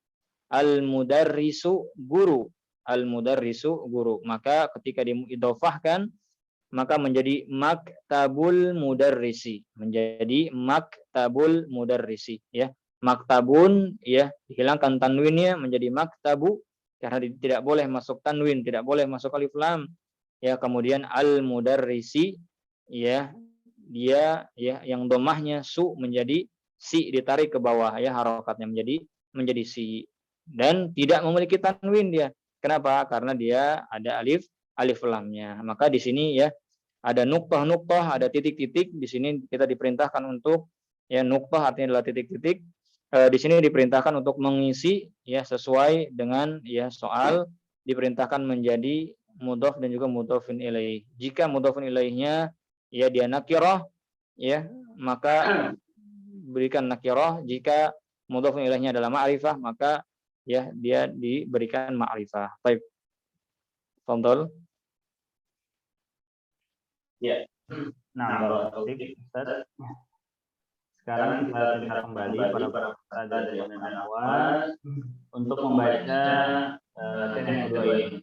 al-mudarrisu guru. Al-mudarrisu guru. Maka ketika diidhofahkan maka menjadi maktabul mudarrisi, menjadi maktabul mudarrisi ya. Maktabun ya dihilangkan tanwinnya menjadi maktabu karena tidak boleh masuk tanwin, tidak boleh masuk alif lam ya. Kemudian al mudarrisi ya dia ya yang domahnya su menjadi si, ditarik ke bawah ya, harokatnya menjadi si dan tidak memiliki tanwin dia. Kenapa? Karena dia ada alif lamnya. Maka di sini ya ada nuqtah, ada titik-titik. Di sini kita diperintahkan untuk ya nuqtah artinya adalah titik-titik. Di sini diperintahkan untuk mengisi ya sesuai dengan ya soal, diperintahkan menjadi mudhaf dan juga mudhafun ilaih. Jika mudhafun ilaihnya ya dia nakirah ya, maka berikan nakirah. Jika mudhafun ilaihnya adalah ma'rifah, maka ya dia diberikan ma'rifah. Baik. Fadhal. Ya. Nah, barakallahu Ustaz. Sekarang kita lihat kembali para peserta dari online awal untuk membaca latihan yang kedua ini.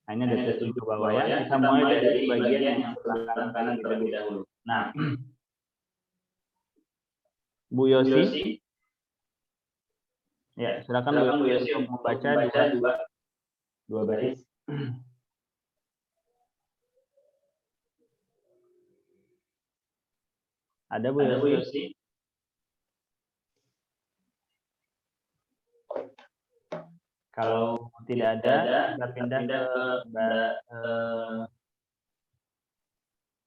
Nah, ini ada ketujuh bawah ya. Kita mulai dari bagian yang sebelah kanan terlebih dahulu. Nah, Bu Yosi. Ya, silakan Bu Yosi untuk membaca dua baris. Ada Bu Yosi? Kalau tidak ada, kita pindah ke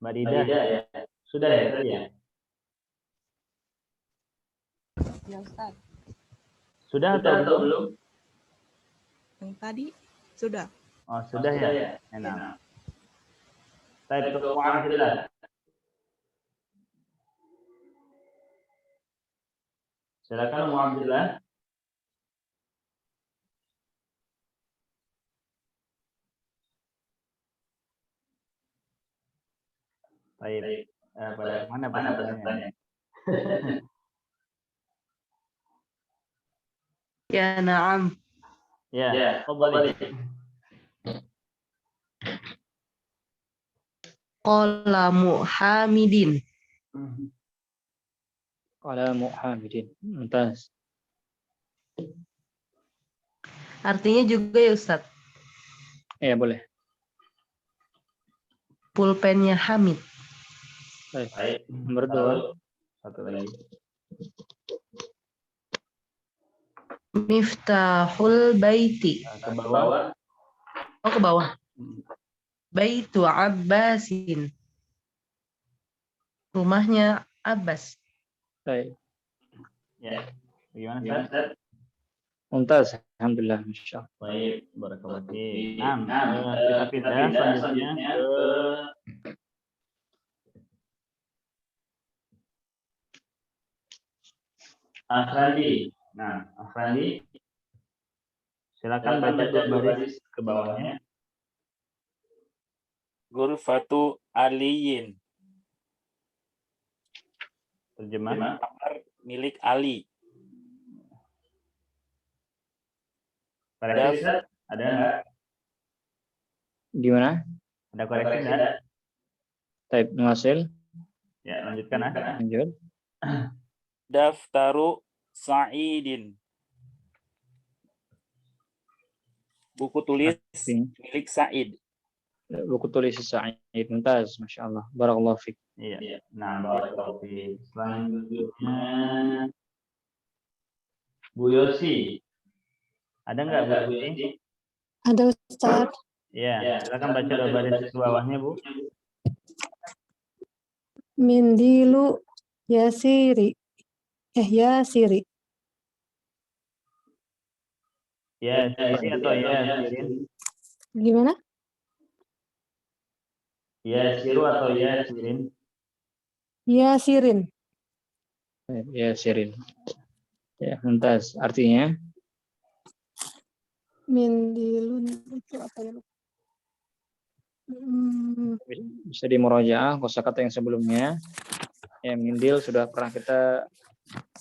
Mbak Rida ya. Sudah ya tadi ya? Ya Ustaz. Sudah atau belum? Yang tadi sudah. Oh sudah ya. Enak. Saya ke Mu'abdillah. Silakan Mu'abdillah. Baik. Pada mana pertanyaannya? Ya, na'am. Ya, boleh. Qalamu Hamidin. Qalamu Hamidin. Mumtaz. Artinya juga ya Ustaz. Ya, boleh. Pulpennya Hamid. Baik. Nomor 2. Satu lagi. Miftahul baiti. Ke bawah. Oh, ke bawah. Baitu Abbasin. Rumahnya Abbas. Baik. Ya. Bagaimana Ustaz? Mumtaz, alhamdulillah, masyaallah. Baik, barakallahu fiik. Kita pindah selanjutnya ke Afrandi. Nah, Afrandi, silakan baca 2 baris ke bawahnya. Ghurfatu aliyin. Terjemah. Kamar milik Ali. Koreksi, Ustaz? Ada enggak? Di mana? Ada koreksi enggak? Taib Nuasil. Ya, lanjutkan ah. Lanjut. Daftaru Sa'idin. Buku tulis milik Sa'id. Buku tulis Sa'id. Mumtaz, masyaallah. Barakallahu fiik. Iya. Nah, barakallahu fiik. Selanjutnya Bu Yosi. Ada enggak Bu Yosi? Ada, Ustaz. Iya, silakan baca 2 baris ke bawahnya, Bu. Mindilu Yasiri. Yasiri. Yasiri atau Yasirin? Gimana? Yasiru atau Yasirin? Yasirin. Yasirin. Ya, Mumtaz. Artinya? Mindilun itu apa ya? Bisa dimurajaah kosakata yang sebelumnya. Ya, mindil sudah pernah kita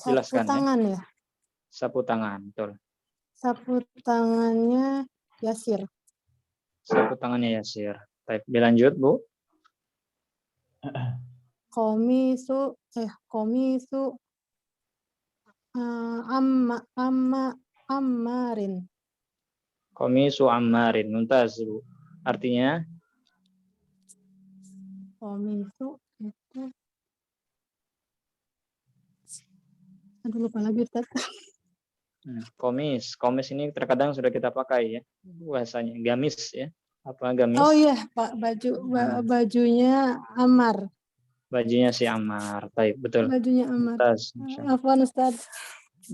jelaskan. Sapu tangan ya? Sapu tangan, betul. Sapu tangannya Yasir. Sapu tangannya Yasir. Baik, dilanjut, Bu. Komisu Ammarin. Komisu Ammarin. Mumtaz, Bu. Artinya? Komisu itu. Aduh, lupa lagi, Ustaz. Komis ini terkadang sudah kita pakai ya bahasanya. Gamis ya. Apa gamis? Oh iya, Pak, bajunya Ammar. Bajunya si Ammar. Baik, betul. Bajunya Ammar. Afwan, Ustaz.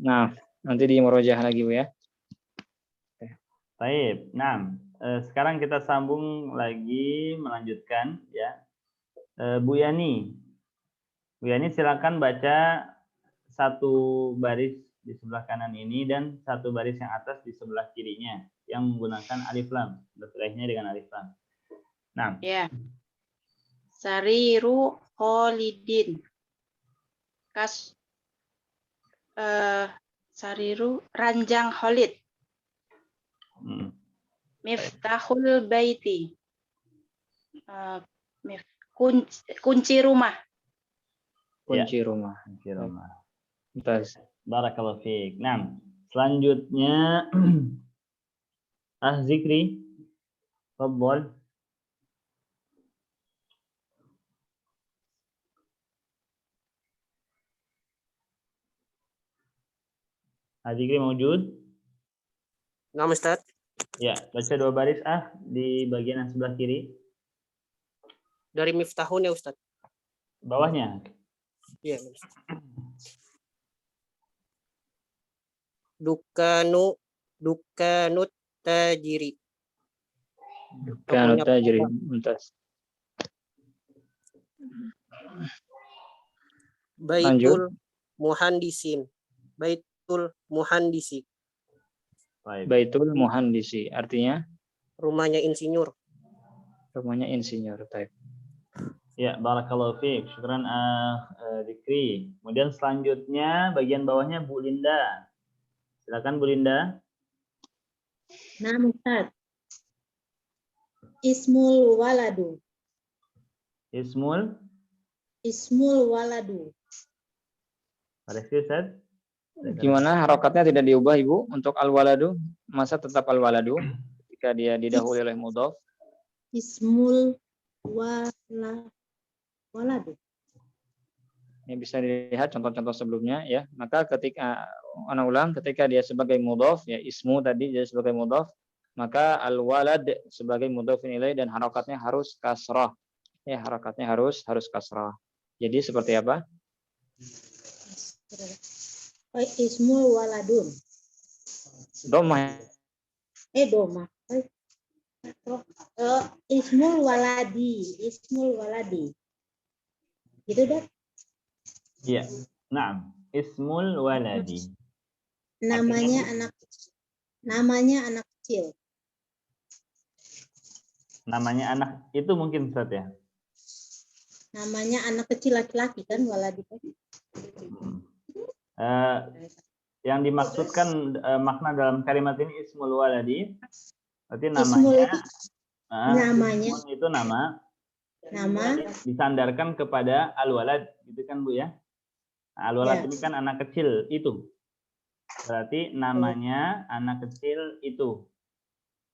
Nah, nanti di murojaah lagi, Bu ya. Baik. Nah, sekarang kita sambung lagi melanjutkan ya. Bu Yani. Bu Yani silakan baca 1 baris di sebelah kanan ini dan 1 baris yang atas di sebelah kirinya yang menggunakan alif lam, berterakhirnya dengan alif lam. Nah, ya. Sariru Khalidin. Sariru ranjang Khalid. Miftahul baiti. Kunci rumah. Kunci rumah. Kunci rumah. Mumtaz. Barakallahu fiik. Nah, selanjutnya Zikri. Tafadhal. Zikri mawjud? Nah, Ustaz. Ya, baca 2 baris di bagian yang sebelah kiri. Dari Miftahun ya, Ustaz. Bawahnya. Iya. Dukanut tajiri. Dukanut tajiri. Mumtaz. Baitul muhandisin. Baitul muhandisi. Baitul muhandisi. Artinya? Rumahnya insinyur. Rumahnya insinyur. Baik. Ya, barakallahu fiik. Syukran Zikri. Kemudian selanjutnya bagian bawahnya Bu Linda. Silakan Bu Linda. Nah, Ustaz. Ismul waladu. Ismul waladu. Koreksi, Ustaz. Gimana harokatnya tidak diubah, Ibu? Untuk al-waladu, masa tetap al-waladu ketika dia didahului oleh mudhof? Ismul waladu. Ini bisa dilihat contoh-contoh sebelumnya ya. Maka ketika ketika dia sebagai mudhof ya, ismu tadi dia sebagai mudhof, maka al-walad sebagai mudhof ilaih dan harokatnya harus kasrah. Ya, harokatnya harus kasrah. Jadi seperti apa? Ismul waladun. Domah. Domah. Ismul waladi. Gitu dah. Iya. Naam. Ismul waladi. Namanya anak kecil. Namanya anak itu mungkin Ustaz ya. Namanya anak kecil laki-laki kan waladi. Yang dimaksudkan makna dalam kalimat ini ismul waladi, berarti namanya namanya itu nama disandarkan kepada al-walad, gitu kan Bu ya? Al-walad ini kan anak kecil itu. Berarti namanya anak kecil itu.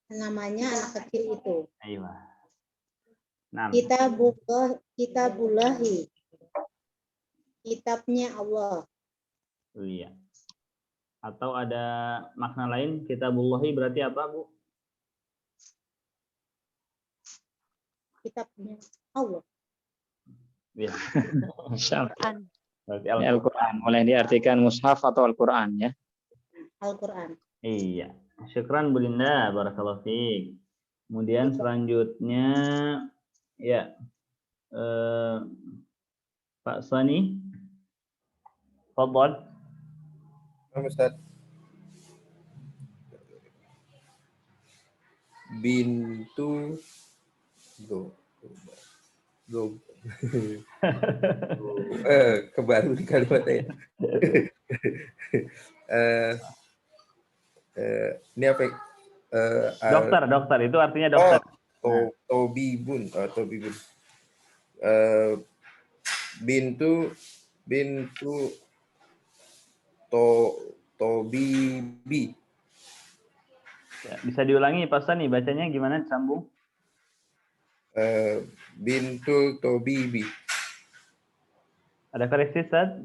Namanya anak kecil itu. Ayo. Nah. Kitabullahi. Kitabnya Allah. Iya. Atau ada makna lain kitabullahi berarti apa, Bu? Kitabnya Allah. Iya. Berarti Al-Quran. Boleh diartikan mushaf atau Al-Quran ya? Al-Quran. Iya. Syukran Bu Linda, barakallahu fiik. Kemudian selanjutnya ya Pak Sani. Fadhal. Ustaz. Bintu kebaru di kalimatnya. Ini apa? Dokter itu artinya dokter. Tobibun. Bintu Tobibi. Ya, bisa diulangi Pak Sani, bacanya gimana, sambung? Bintu Tobibi. Ada koreksi, Ustaz?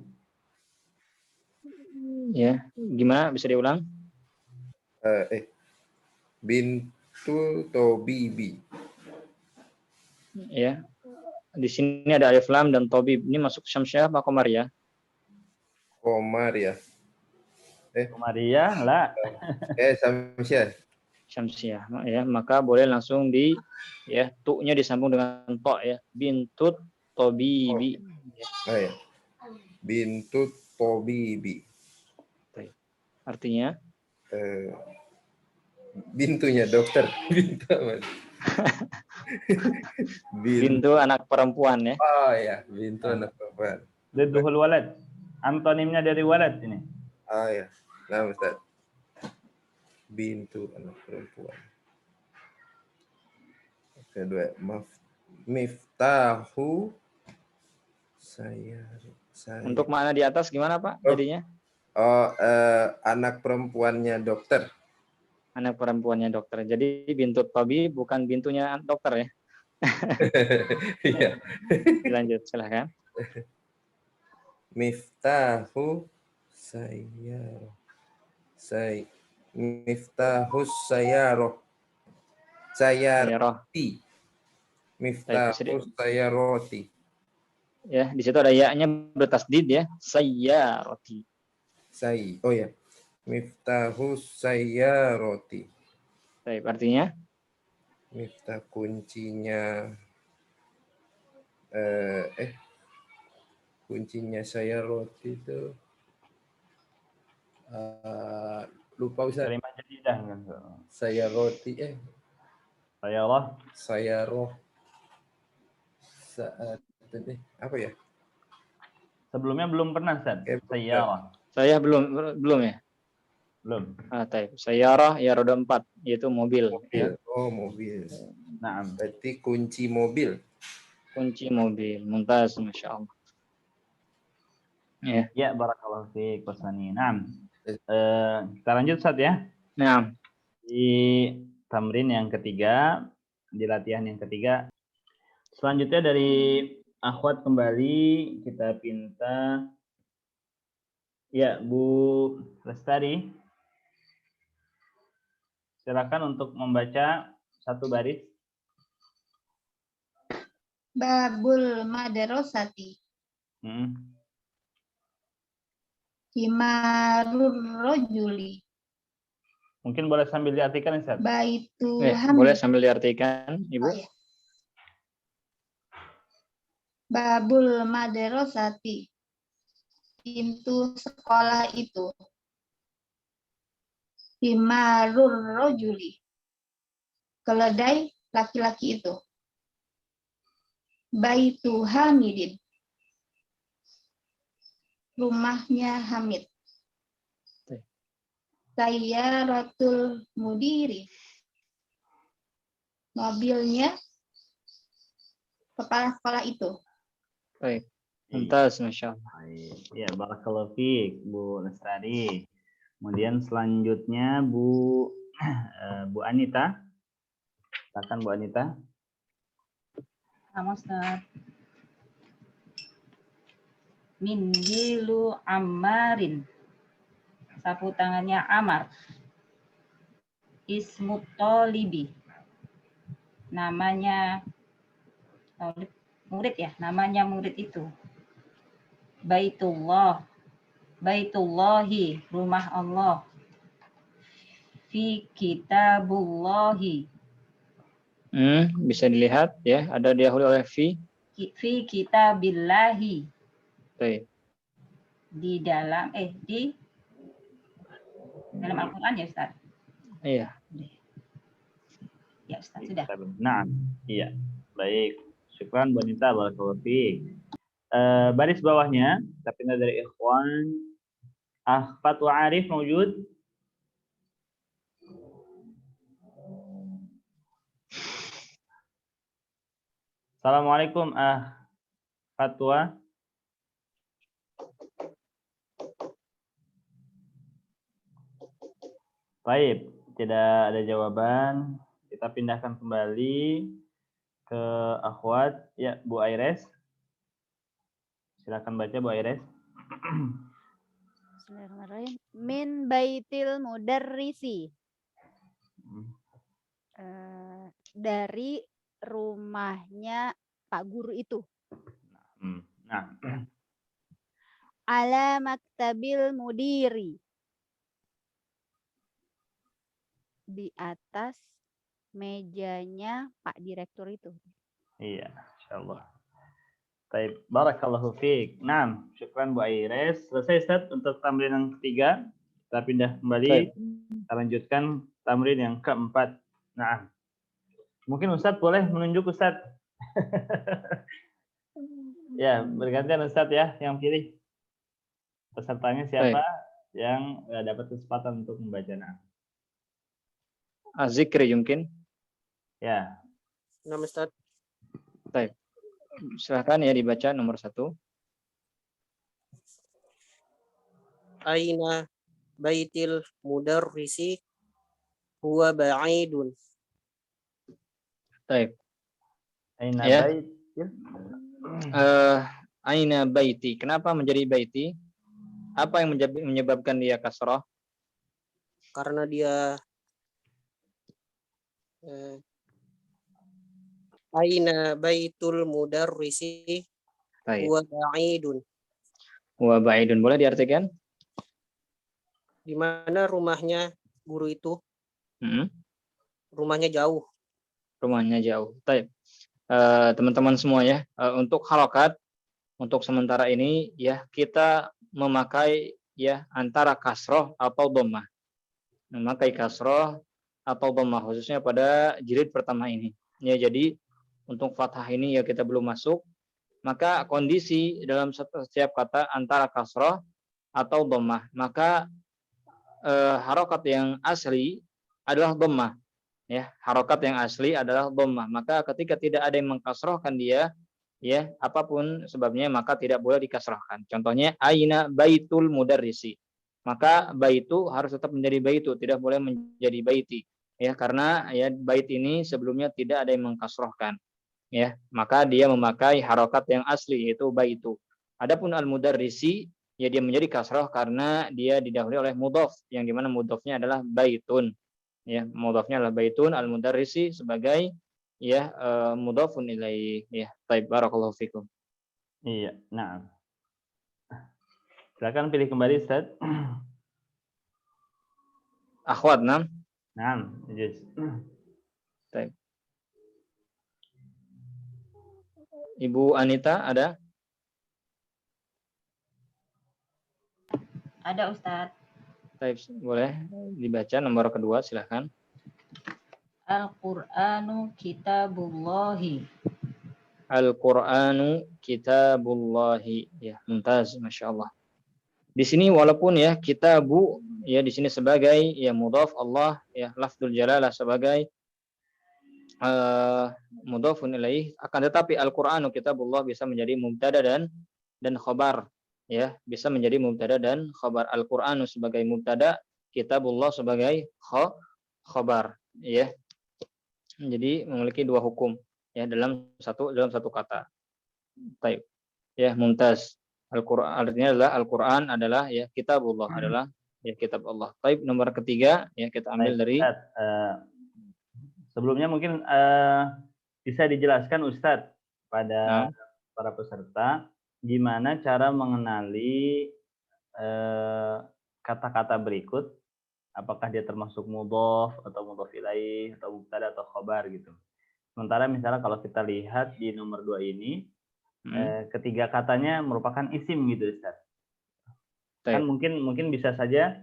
Ya, gimana? Bisa diulang? Bintu Tobibi. Ya. Di sini ada alif lam dan tobib. Ini masuk Syamsiah apa Qamariyah? Qamariyah. Qamariyah lah. Syamsiah. Syamsiah ya, maka boleh langsung di ya tu-nya disambung dengan to ya. Bintut Tobibi. Ya. Bintut Tobibi. Artinya bintunya dokter. Bintu anak perempuan ya. Oh ya, bintu anak perempuan. Lidduhul walad. Antonimnya dari walad ini. Oh ya. Nah, Ustaz. Bintu anak perempuan. Kedua, miftahu saya. Untuk makna di atas gimana Pak jadinya? Anak perempuannya dokter. Anak perempuannya dokter. Jadi bintu Tobi bukan bintunya dokter ya. Iya. Lanjut silahkan. Miftahu Miftahus sayyaroh. Sayyaroti. Miftahus sayyaroti. Ya, di situ ada ya-nya bertasdid ya. Sayyaroti. Oh ya. Miftahus sayyaroti. Baik, artinya? Miftah kuncinya kuncinya sayyaroti itu lupa Ustaz. Kalimat jadidah kan. Sayyaroti Sayyaroh. Apa ya? Sebelumnya belum pernah, Ustaz. Sayyarah. Saya belum ya? Belum. Taib. Sayyarah ya roda 4, yaitu mobil. Ya. Oh, mobil. Nah, berarti kunci mobil. Kunci mobil. Mumtaz, Masya Allah. Ya. Ya, barakallahu fiik, Pak Sani. Nah, kita lanjut, Ustaz ya. Nah. Di tamrin yang ketiga, di latihan yang ketiga. Selanjutnya dari akhwat kembali kita pinta ya Bu Lestari. Silakan untuk membaca satu baris. Babul madrasati. Himarur rajuli. Mungkin boleh sambil diartikan, Ustaz. Baitu Boleh Hamid. sambil diartikan, Ibu. Oh, iya. Babul madrasati. Pintu sekolah itu. Himarur rojuli. Keledai laki-laki itu. Baitu Hamidin. Rumahnya Hamid. Sayyaratul mudiri. Mobilnya kepala sekolah itu. Baik. Mumtaz, Masya Allah. Ya, barakallahu fiik, Bu Lestari. Kemudian selanjutnya Bu Anita. Silakan Bu Anita. Sama Ustaz. Mindilu Ammarin. Sapu tangannya Amar. Ismut Tolibi. Namanya murid ya, namanya murid itu. Baitullah. Baitullahi, rumah Allah. Fi kitabullahi. Bisa dilihat ya, ada didahului oleh fi. Fi kitabillahi. Baik. Di dalam Al-Qur'an ya, Ustaz? Iya. Ya, Ustaz, sudah. Nah, iya. Baik. Syukran Bu Anita, barakallahu fiik. Baris bawahnya, kita pindah dari ikhwan. Ahfat wa Arif mawjud? Assalamualaikum Fatwa. Baik, tidak ada jawaban. Kita pindahkan kembali ke akhwat. Ya, Bu Aires. Silakan baca Bu Aires. Bismillahirrahmanirrahim. Min baitil mudarrisi. Dari rumahnya Pak Guru itu. Nah. Ala maktabil mudiri. Di atas mejanya Pak Direktur itu. Iya, insyaallah. Baik, barakallahu fiik. Nah, syukran Bu Aires. Selesai Ustaz untuk tamrin yang ketiga. Kita pindah kembali. Baik. Kita lanjutkan tamrin yang keempat. Nah, mungkin Ustaz boleh menunjuk Ustaz. Ya, bergantian Ustaz ya yang pilih. Pesertanya siapa yang dapat kesempatan untuk membaca. Nah. Az-Zikri mungkin. Ya. Nama Ustaz. Baik. Silakan ya dibaca nomor 1. Aina baitil mudarrisi huwa ba'idun. Baik. Aina ya. baitil. Aina baiti. Kenapa menjadi baiti? Apa yang menyebabkan dia kasrah? Karena dia Aina baitul mudarrisi huwa ba'idun. Huwa ba'idun. Boleh diartikan? Di mana rumahnya guru itu? Rumahnya jauh. Rumahnya jauh. Baik. Teman-teman semua ya, untuk harokat untuk sementara ini ya kita memakai ya antara kasroh atau dhammah. Memakai kasroh atau dhammah khususnya pada jilid pertama ini. Ya, jadi untuk fathah ini ya kita belum masuk, maka kondisi dalam setiap kata antara kasroh atau dhammah, maka harokat yang asli adalah dhammah. Ya, harokat yang asli adalah dhammah. Maka ketika tidak ada yang mengkasrohkan dia, ya apapun sebabnya maka tidak boleh dikasrohkan. Contohnya aina baitul mudarrisi. Maka baitu harus tetap menjadi baitu, tidak boleh menjadi baiti. Ya, karena ya bait ini sebelumnya tidak ada yang mengkasrohkan. Ya, maka dia memakai harokat yang asli yaitu baitu. Adapun al-mudarrisi ya dia menjadi kasroh karena dia didahului oleh mudhof yang dimana mudhofnya adalah baitun. Ya, mudhofnya adalah baitun, al-mudarrisi sebagai ya mudhofun ilaih. Ya, baik, barakallahu fikum. Iya, nah. Silakan pilih kembali Ustaz. Akhwat, nam. Naam, yajuz. Baik. Ibu Anita ada? Ada Ustadz. Baik, boleh dibaca nomor kedua, silahkan. Al-Qur'anu kitabullahi. Al-Qur'anu kitabullahi. Ya, mumtaz, Masya Allah. Di sini walaupun ya kitabu ya di sini sebagai ya mudhaf Allah ya lafdzul jalalah sebagai mudhafun ilaih, akan tetapi Al-Qur'anu kitabullah bisa menjadi mubtada dan khabar ya, bisa menjadi mubtada dan khabar. Al-Qur'anu sebagai mubtada, kitabullah sebagai khabar ya. Jadi memiliki dua hukum ya dalam satu kata. Baik. Ya, mumtaz. Al-Qur'an artinya adalah Al-Qur'an adalah ya kitabullah, adalah ya kitab Allah. Baik, nomor ketiga ya kita ambil dari sebelumnya mungkin bisa dijelaskan Ustadz pada para peserta gimana cara mengenali kata-kata berikut, apakah dia termasuk mudhof atau mudhof ilaih atau mubtada atau khabar gitu. Sementara misalnya kalau kita lihat di nomor 2 ini ketiga katanya merupakan isim gitu Ustaz. Kan mungkin bisa saja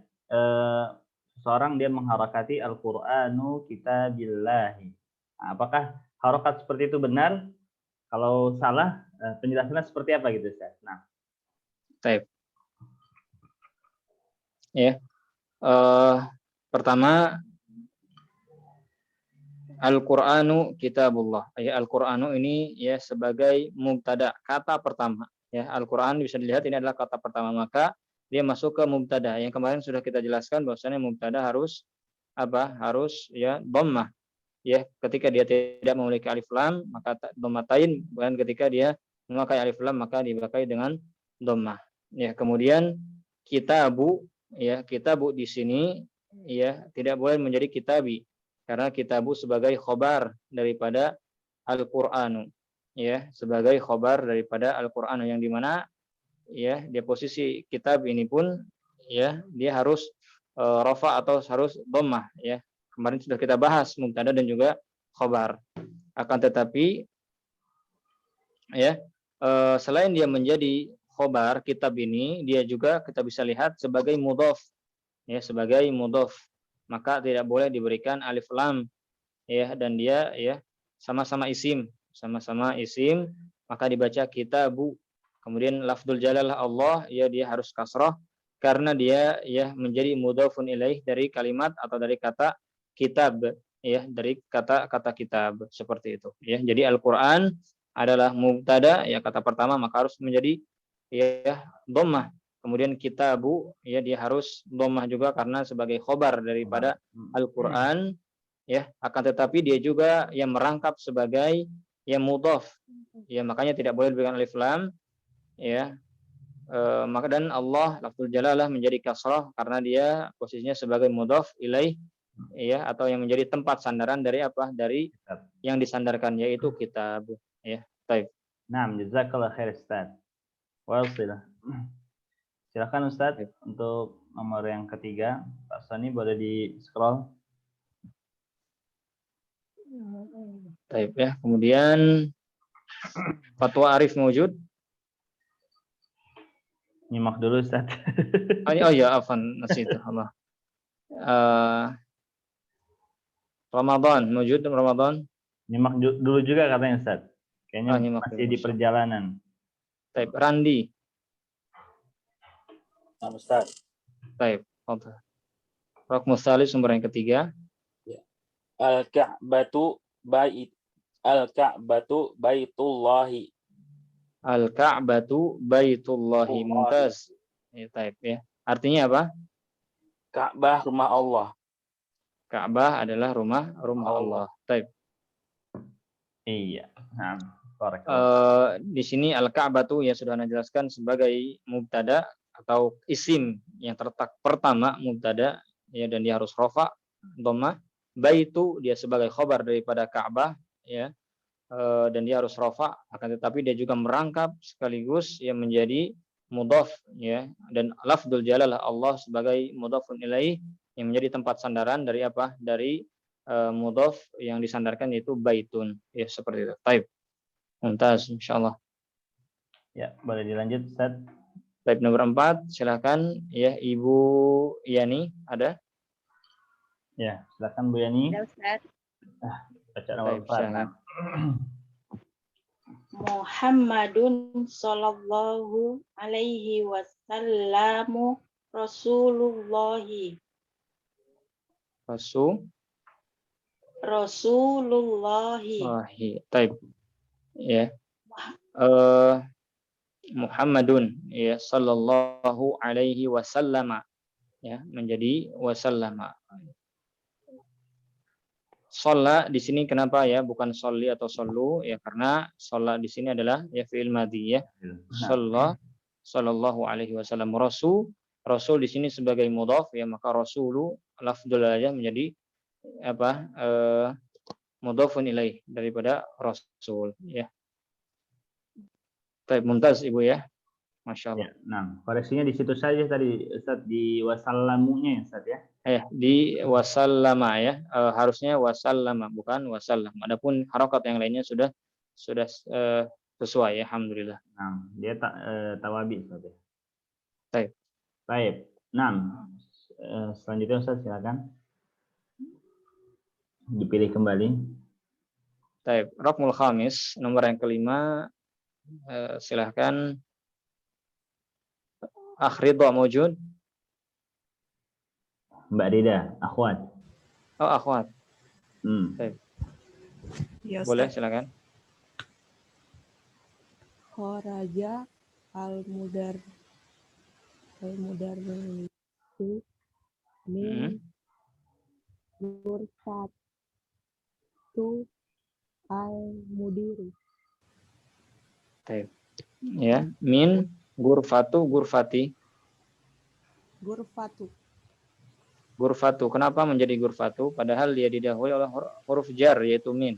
seseorang dia mengharakati Al-Qur'anu kitabillahi. Nah, apakah harokat seperti itu benar? Kalau salah, penjelasannya seperti apa gitu Ustaz? Nah. Baik. Ya. Pertama, Al-Qur'anu kitabullah. Ya, Al-Qur'anu ini ya sebagai mubtada, kata pertama. Ya, Al-Qur'an bisa dilihat ini adalah kata pertama, maka dia masuk ke mubtada. Yang kemarin sudah kita jelaskan bahwasanya mubtada harus apa? Harus ya dhammah. Ya, ketika dia tidak memiliki alif lam maka dhammatain, dan ketika dia memakai alif lam maka dipakai dengan dhammah. Ya, kemudian kitabu, ya kitabu di sini ya tidak boleh menjadi kitabi, karena kitabu sebagai khobar daripada Al-Qur'anu, ya sebagai khobar daripada Al-Qur'anu, yang dimana ya dia posisi kitab ini pun ya dia harus rafa atau harus dhammah ya. Kemarin sudah kita bahas mubtada dan juga khobar. Akan tetapi ya selain dia menjadi khobar kitab ini, dia juga kita bisa lihat sebagai mudhof ya, sebagai mudhof, maka tidak boleh diberikan alif lam ya, dan dia ya sama-sama isim, maka dibaca kitabu. Kemudian lafdzul jalalah Allah ya dia harus kasrah karena dia ya menjadi mudhofun ilaih dari kalimat atau dari kata kitab ya, dari kata kitab, seperti itu ya. Jadi Al-Qur'an adalah mubtada ya kata pertama, maka harus menjadi ya dhammah. Kemudian kitabu ya dia harus dhammah juga karena sebagai khobar daripada Al-Qur'an ya, akan tetapi dia juga yang merangkap sebagai yang mudhof ya, makanya tidak boleh diberikan alif lam ya. Maka dan Allah lafzul jalalah menjadi kasrah karena dia posisinya sebagai mudhof ilaih ya, atau yang menjadi tempat sandaran dari apa? Dari yang disandarkan, yaitu kitab ya. Baik. Naam, jazakallahu khair Ustaz. Wasilah. Silakan Ustaz untuk nomor yang ketiga. Pak Sani boleh di-scroll. Baik ya. Kemudian fatwa Arif mewujud. Nyimak dulu Ustaz. Oh ya, afan nasihat Allah. Ramadan mewujud. Ramadan. Nyimak dulu juga katanya Ustaz. Kayaknya masih dulu, di perjalanan. Baik, Randi. Nah, Ustaz. Baik, Rokmus Salis sumber yang ketiga. Al-Ka'batu baitullahi. Al-Ka'batu baitullahi. Mumtaz. Ya, baik ya. Artinya apa? Ka'bah rumah Allah. Ka'bah adalah rumah Allah. Baik. Iya. Nah, di sini Al-Ka'batu ya sudah Anda jelaskan sebagai mubtada atau isim yang terletak pertama mubtada ya, dan dia harus rafa dhammah. Baitu dia sebagai khabar daripada Ka'bah ya, dan dia harus rafa, akan tetapi dia juga merangkap sekaligus yang menjadi mudhaf ya, dan lafdzul jalalah Allah sebagai mudhafun ilaih yang menjadi tempat sandaran dari apa? Dari mudhaf yang disandarkan yaitu baitun ya, seperti itu. Baik. Mumtaz insyaallah. Ya, boleh dilanjut Ustaz. Baik, nomor 4 silakan ya Ibu Yani ada? Ya, silakan Bu Yani. Ada Ustaz. Baca nomor 4. Muhammadun sallallahu alaihi wasallamu Rasulullahi. Rasulullahi. Taib. Ya. Muhammadun ya sallallahu alaihi wasallama ya, menjadi wasallama. Shalla di sini kenapa ya bukan sholli atau shollu ya, karena shalla di sini adalah ya fi'il madhi ya. Shalla sallallahu alaihi wasallam. Rasul di sini sebagai mudhaf ya, maka rasulu lafdzul aja menjadi apa? Mudhafun ilaih daripada rasul ya. Baik, Mumtaz Ibu ya. Masya Allah. Ya, nah, koreksinya di situ saja tadi Ustaz, di wasallamunya Ustaz ya. Di wasallama ya. Harusnya wasallama bukan wasallam. Adapun harokat yang lainnya sudah sesuai ya, alhamdulillah. Nah, dia tawabi Ustaz ya. Baik. Baik. Nah, selanjutnya Ustaz silakan. Dipilih kembali. Baik, Raqmul Khamis, nomor yang kelima. Silahkan Akhridha mawjud. Mbak Rida, akhwat. Oh, akhwat. Ya, boleh Ustaz. silakan. Kharaja al-mudar itu min ghurfatu al-mudiri. Ya, min ghurfati. Ghurfatu. Kenapa menjadi ghurfatu? Padahal dia didahului oleh huruf jar yaitu min.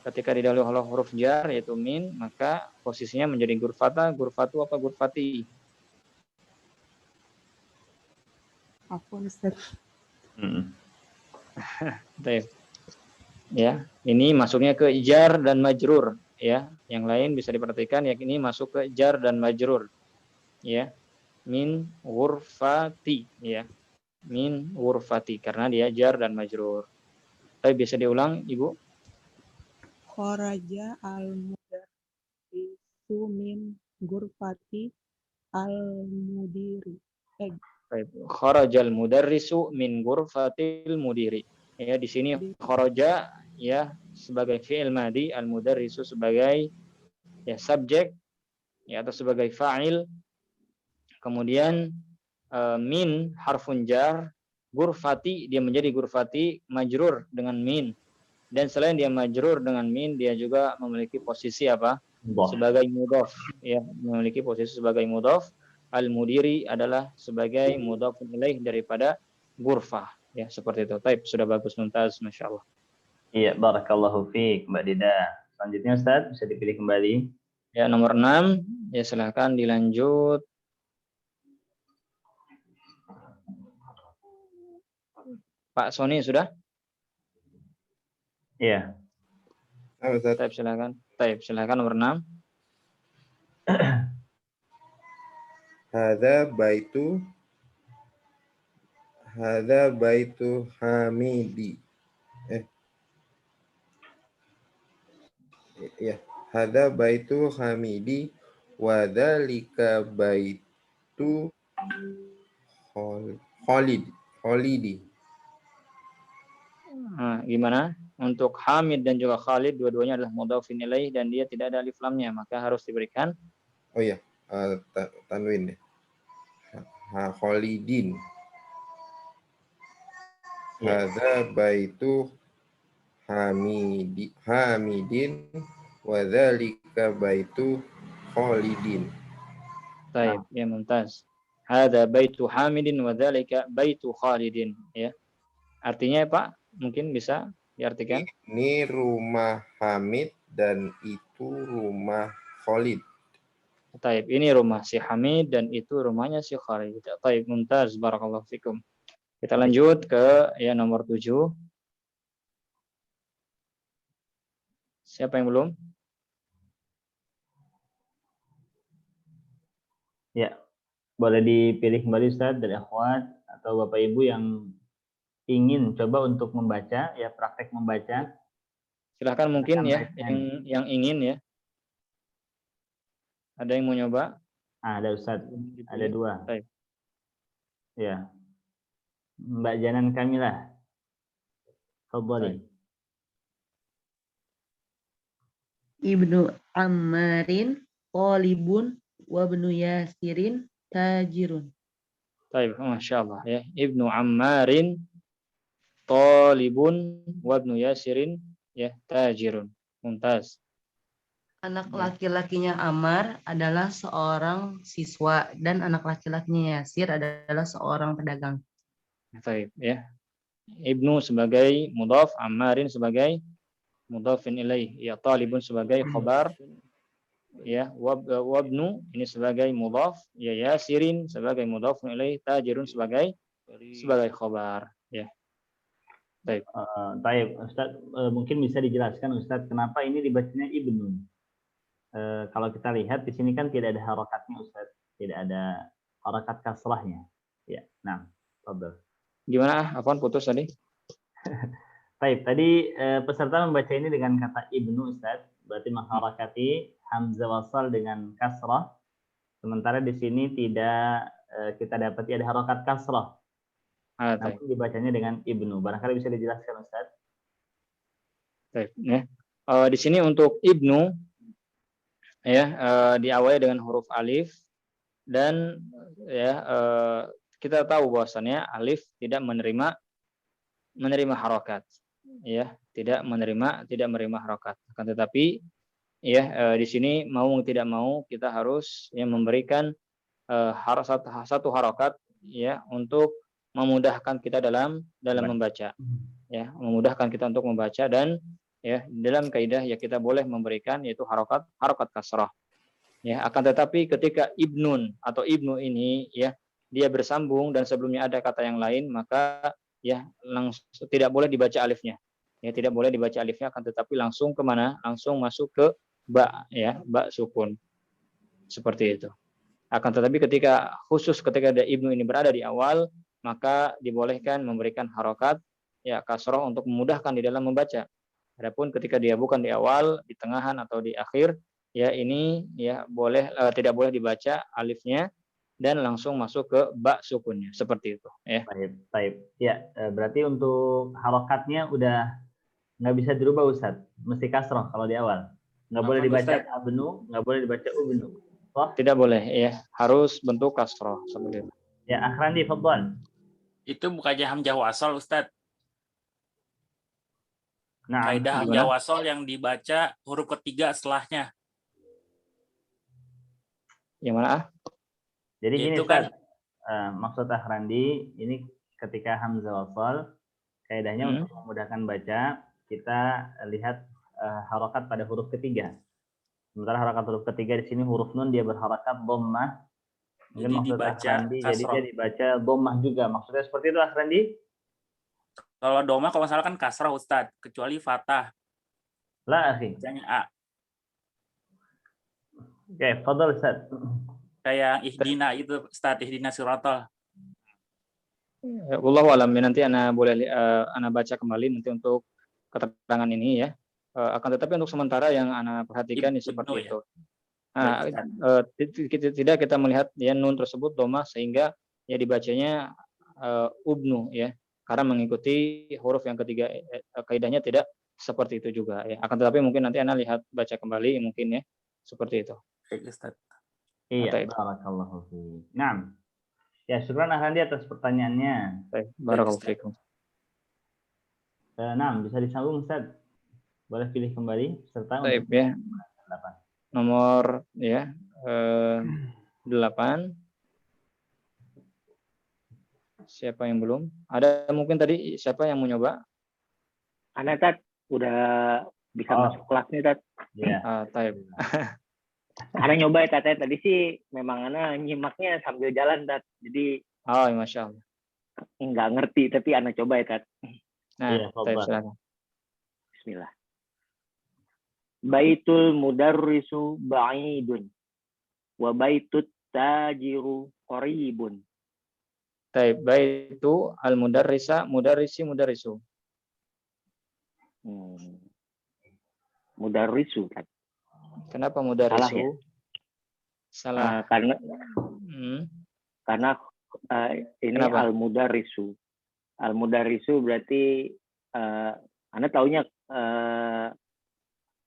Ketika didahului oleh huruf jar yaitu min, maka posisinya menjadi ghurfata, ghurfatu apa ghurfati? Afwan Ustaz. Ya, ini masuknya ke jar dan majrur ya. Yang lain bisa diperhatikan ya, ini masuk ke jar dan majrur. Ya. Min ghurfati ya. Min ghurfati karena dia jar dan majrur. Tapi bisa diulang, Ibu? Kharaja al-mudarrisu min ghurfati al-mudiri. Kharajal mudarrisu min ghurfatil mudiri. Ya, di sini kharaja ya sebagai fi'il madhi, al-mudarrisu sebagai ya subjek ya atau sebagai fa'il. Kemudian min harfun jar, ghurfati dia menjadi ghurfati majrur dengan min. Dan selain dia majrur dengan min, dia juga memiliki posisi apa? Sebagai mudhaf ya, memiliki posisi sebagai mudhaf. Al-mudiri adalah sebagai mudhaf ilaih daripada ghurfah. Ya, seperti itu. Taib, sudah bagus Mumtaz, Masya Allah. Iya, barakallahu fiik, Mbak Dida. Selanjutnya Ustaz, bisa dipilih kembali. Ya, nomor 6. Ya, silahkan dilanjut. Pak Sony sudah? Iya. Taib, silahkan. Taib, silahkan nomor 6. Hadza baitu Hamidi. Ya, hadza baitu Hamidi wa dzalika baitu Khalidi. Nah, gimana? Untuk Hamid dan juga Khalid dua-duanya adalah mudhafin ilaih dan dia tidak ada alif lamnya, maka harus diberikan tanwin deh. Khalidin. Hadza baitu Hamidin wa dzalika baitu Khalidin. Baik, ya Mumtaz. Hadza baitu Hamidin wa dzalika baitu Khalidin ya. Artinya Pak, mungkin bisa diartikan? Ini rumah Hamid dan itu rumah Khalid. Taib, ini rumah si Hamid dan itu rumahnya si Khalid. Taib, mumtaz, barakallahu fikum. Kita lanjut ke ya nomor 7. Siapa yang belum? Ya, boleh dipilih kembali Ustaz dari akhwat atau Bapak Ibu yang ingin coba untuk membaca, ya praktek membaca. Silahkan mungkin ya yang ingin ya. Ada yang mau nyoba? Ada Ustaz, ada 2. Baik. Ya. Mbak Janan Kamilah. Fadhali. Ibnu Ammarin Qalibun wa ibnu Yasirin tajirun. Baik, Masya Allah ya. Ibnu Ammarin Talibun wa ibnu Yasirin ya tajirun. Mumtaz. Anak laki-lakinya Ammar adalah seorang siswa dan anak laki-lakinya Yasir adalah seorang pedagang. Baik ya. Ibnu sebagai mudhaf, Ammarin sebagai mudhafin ilaih, ya talibun sebagai khabar, ya wabnu ini sebagai mudhaf, ya Yasirin sebagai mudhafun ilaih, tajirun sebagai khabar, ya. Baik. Baik, Ustaz, mungkin bisa dijelaskan Ustaz kenapa ini dibacanya ibnu? Kalau kita lihat di sini kan tidak ada harokatnya Ustaz, tidak ada harokat kasrahnya. Ya, nah, fadhal. Gimana? Afwan putus tadi? Baik, tadi peserta membaca ini dengan kata ibnu Ustaz, berarti mengharakati hamzah wasal dengan kasrah. Sementara di sini tidak kita dapati ada harokat kasrah. Namun dibacanya dengan ibnu. Barangkali bisa dijelaskan Ustaz. Baik, ya. Di sini untuk ibnu ya diawali dengan huruf alif dan ya kita tahu bahwasannya alif tidak menerima harokat, ya tidak menerima harokat. Akan tetapi ya di sini mau tidak mau kita harus ya memberikan satu harokat ya untuk memudahkan kita dalam membaca, ya memudahkan kita untuk membaca. Dan ya dalam kaidah ya kita boleh memberikan yaitu harokat kasrah, ya. Akan tetapi ketika ibnun atau ibnu ini ya dia bersambung dan sebelumnya ada kata yang lain, maka ya langsung tidak boleh dibaca alifnya, ya tidak boleh dibaca alifnya, akan tetapi langsung kemana? Langsung masuk ke ba, ya ba sukun, seperti itu. Akan tetapi ketika ada ibnu ini berada di awal, maka dibolehkan memberikan harokat ya kasroh untuk memudahkan di dalam membaca. Adapun ketika dia bukan di awal, di tengahan atau di akhir, ya ini ya tidak boleh dibaca alifnya dan langsung masuk ke ba sukunnya, seperti itu. Ya. Baik. Ya, berarti untuk harokatnya udah nggak bisa dirubah Ustaz, mesti kasroh kalau di awal. Nggak boleh dibaca abnu, nggak boleh dibaca ubnu. Oh? Tidak boleh, ya harus bentuk kasroh seperti itu. Ya, Akhrandi, fadhal. Itu bukannya hamzah wasal Ustaz. Nah, kaidah hamzah wasal yang dibaca huruf ketiga setelahnya. Yang mana? Jadi gini Ustaz, maksud Akhrandi ini ketika hamzah wasal, kaidahnya untuk memudahkan baca, kita lihat harokat pada huruf ketiga. Sementara harokat huruf ketiga di sini huruf nun dia berharakat dhammah. Mungkin maksud Akhrandi, jadi dia dibaca dhammah juga. Maksudnya seperti itu Akhrandi? Kalau dhammah kalau salah kan kasrah Ustaz, kecuali fathah. La akhi. Bacanya A. Oke, fadhal Ustaz. Kayak ihdina itu Ustaz, ihdina siratal. Wallahu alam, nanti ana boleh ana baca kembali nanti untuk keterangan ini ya. Akan tetapi untuk sementara yang ana perhatikan seperti itu. Nah, tidak kita melihat ya nun tersebut dhammah sehingga ya dibacanya ubnu ya, karena mengikuti huruf yang ketiga, kaidahnya tidak seperti itu juga ya. Akan tetapi mungkin nanti ana lihat baca kembali mungkin ya, seperti itu. Baik Ustaz. Iya, barakallahu fiik. Naam. Ya, syukran Akhrandi atas pertanyaannya. Baik, barakallahu fiikum. Naam, bisa disambung Ustaz. Boleh pilih kembali serta baik ya. 8. Nomor ya 8. Siapa yang belum? Ada mungkin tadi siapa yang mau nyoba? Ana Tat, udah bisa masuk kelas nih Tat. Iya. Taib. Ana nyoba ya Tat, tadi sih memang Ana nyimaknya sambil jalan Tat. Jadi Masya Allah. nggak ngerti tapi Ana coba ya Tat. Nah, taib, silakan. Bismillah. Baitul mudarrisu ba'idun wa baitut tajiru qaribun. Taib, baitu al mudarrisa mudarrisi mudarisu. Mudarrisu kan. Kenapa mudarisu? Salah ya? Salah. Karena ini Kenapa? al-mudarrisu. Al-mudarrisu berarti Anda taunya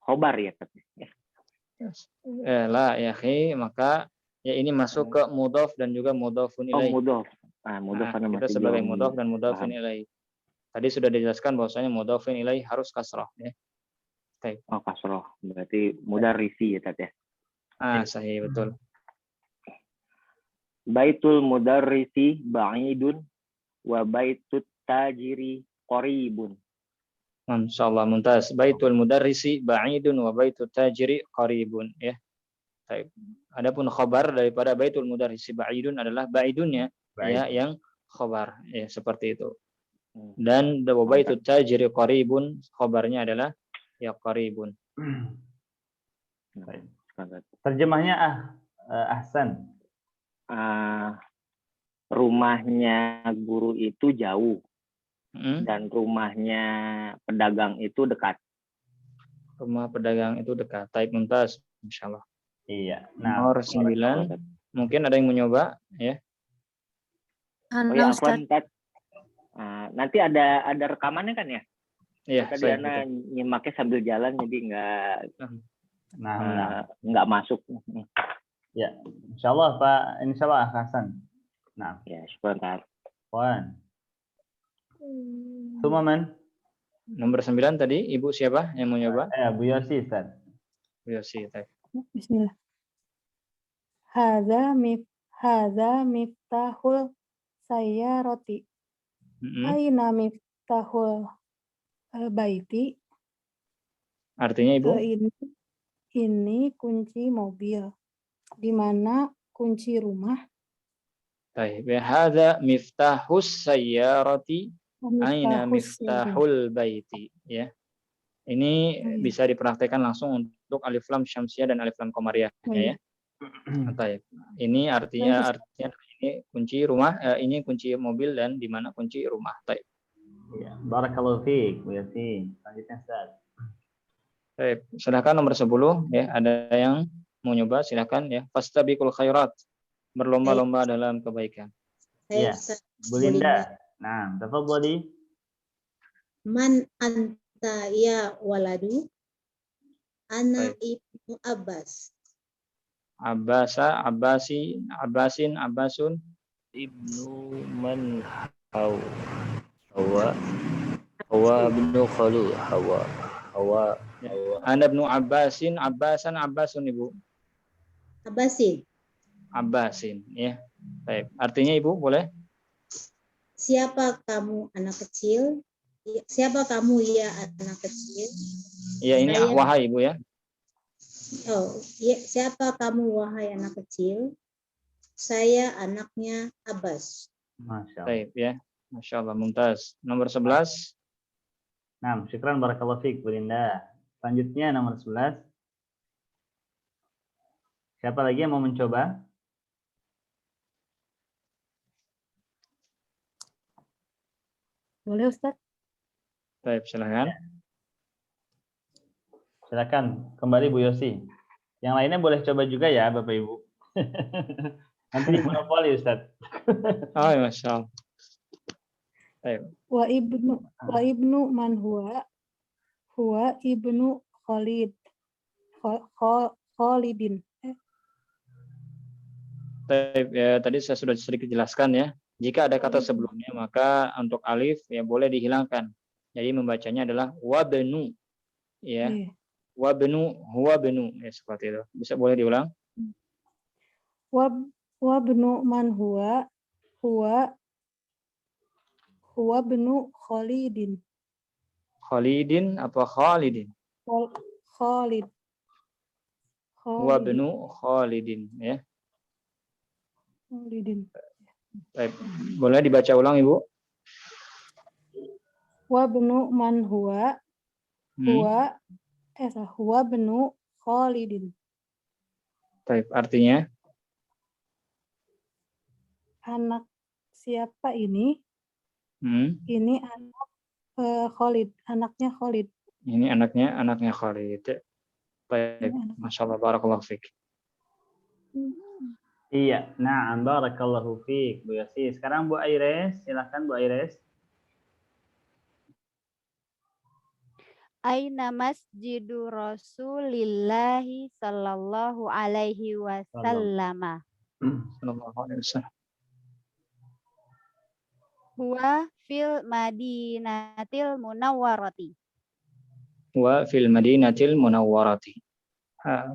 khobar ya katanya. Lah ya maka ya ini masuk ke mudhaf dan juga mudhafun ilaih. Mudhaf. Mudhaf Kita sebagai mudhaf dan mudhafun ilaih. Tadi sudah dijelaskan bahwasanya mudhafun ilaih harus kasrah ya. Baik. Kasrah. Berarti mudarrisi ya Tat ya. Sahih betul. Baitul mudarrisi ba'idun wa baitut tajiri qaribun. Masyaallah, mumtaz. Baitul mudarrisi ba'idun wa baitut tajiri qaribun ya. Baik. Adapun khabar daripada baitul mudarrisi ba'idun adalah ba'idunnya ya yang khabar ya seperti itu. Dan wa baitut tajiri qaribun khabarnya adalah ya qaribun. Terjemahnya Ahsan. Rumahnya guru itu jauh dan rumahnya pedagang itu dekat. Rumah pedagang itu dekat. Taib mumtaz, insyaallah. Iya. Nomor 9. Mungkin ada yang mau nyoba ya? Afwan, nanti ada rekamannya kan ya? Iya. Tadi Ana nyimaknya sambil jalan jadi nggak masuk. Ya, insyaallah Pak, insyaallah Hasan. Nah, ya sebentar. Wan. Tumaman. Nomor 9 tadi Ibu siapa yang mau nyoba? Bu Yosi, Ustaz. Bu Yosi, baik. Bismillah. Hadza miftahul sayyarati. Aina miftahul baiti. Artinya Ibu? Ini kunci mobil. Di mana kunci rumah? Baik. Hadza miftahus sayyarati. Aina miftahul baiti ya. Ini bisa dipraktekkan langsung untuk alif lam syamsiyah dan alif lam qamariyah ya. Baik. Ini artinya ini kunci rumah, ini kunci mobil dan di mana kunci rumah. Baik. Ya, barakallahu fiik, Bu Yasin. Selanjutnya Ustaz. Baik, silakan nomor 10 ya. Ada yang mau nyoba silakan ya. Fastabiqul khairat. Berlomba-lomba dalam kebaikan. Ya. Bu Linda. Nah, tafadhali. Man anta ya waladu? Ana ibnu Abbas. Abbasa, Abbasin, Abbasun. Ibnu man Hawa ibnu Khalu Hawa. Anda ibnu Abbasin, Abbasun Ibu. Abbasin ya. Baik. Artinya Ibu boleh? Siapa kamu anak kecil? Siapa kamu ya anak kecil? Ya ini wahai Ibu ya. Siapa kamu wahai anak kecil? Saya anaknya Abbas. Masya Allah. Baik ya. Masya Allah, mumtaz. Nomor 11. Nah, syukran barakallahu fiik Bu Linda. Selanjutnya nomor 11. Siapa lagi yang mau mencoba? Boleh Ustaz? Baik, silakan. Silakan kembali Bu Yosi. Yang lainnya boleh coba juga ya Bapak Ibu. Nanti di monopoli Ustaz. Masya Allah. Baik. Wa ibnu man huwa ibnu Khalidin. Baik, ya, tadi saya sudah sedikit jelaskan ya. Jika ada kata sebelumnya maka untuk alif ya boleh dihilangkan. Jadi membacanya adalah wabnu ya. Wabnu huwa bnu ya seperti itu. Bisa boleh diulang? Wabnu man huwa bnu Khalidin. Khalidin apa Khalidin? Khalid. Huwa bnu Khalidin ya. Khalidin. Baik. Boleh dibaca ulang Ibu? Wa bnu man huwa huwa bnu Khalidin. Baik, artinya Anak siapa ini? Ini anak Khalid, anaknya Khalid. Ini anaknya Khalid. Baik, Masya Allah, barakallahu fiik. Iya, na'am, barakallahu fiik, Bu Yasi. Sekarang Bu Aires, silakan Bu Aires. Aina masjidu Rasulillahi sallallahu alaihi wasallam. Sallallahu alaihi wasallam. Huwa fil Madinatil Munawwarati. Wa fil Madinatil Munawwarati.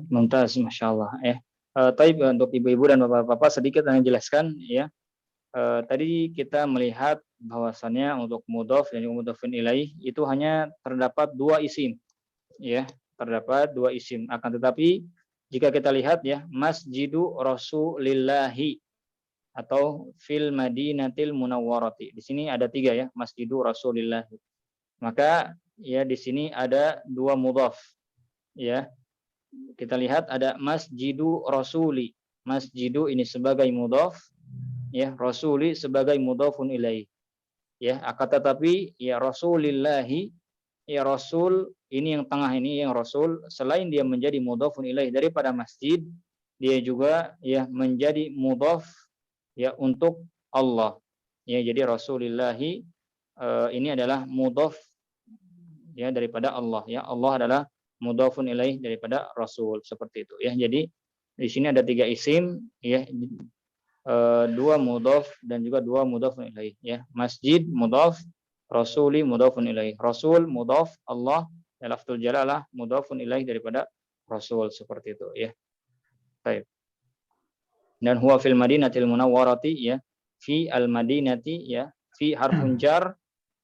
Mumtaz, Masya Allah. Taib, untuk ibu-ibu dan bapak-bapak sedikit saya jelaskan ya. Tadi kita melihat bahwasannya untuk mudhof dan mudhofun ilaih itu hanya terdapat 2 isim. Ya, terdapat 2 isim. Akan tetapi jika kita lihat ya, Masjidu Rasulillahi atau fil Madinatil Munawwarati. Di sini ada 3 ya, Masjidu Rasulillahi. Maka ya di sini ada 2 mudhof. Ya. Kita lihat ada Masjidu Rasuli. Masjidu ini sebagai mudhof, ya, Rasuli sebagai mudhofun ilaih. Ya, akan tetapi ya Rasulillahi, ya Rasul ini yang tengah ini yang Rasul, selain dia menjadi mudhofun ilaih daripada masjid, dia juga ya menjadi mudhof ya untuk Allah. Ya, jadi Rasulillahi ini adalah mudhof ya daripada Allah ya. Allah adalah mudhofun ilaih daripada Rasul, seperti itu ya. Jadi di sini ada 3 isim ya, 2 mudhof dan juga 2 mudhofun ilaih ya. Masjid mudhof, Rasuli mudhofun ilaih. Rasul mudhof, Allah ya, lafzul jalalah mudhofun ilaih daripada Rasul, seperti itu ya. Baik. Dan huwa fil Madinatil Munawwarati ya, fi al-Madinati ya, fi harfun jar,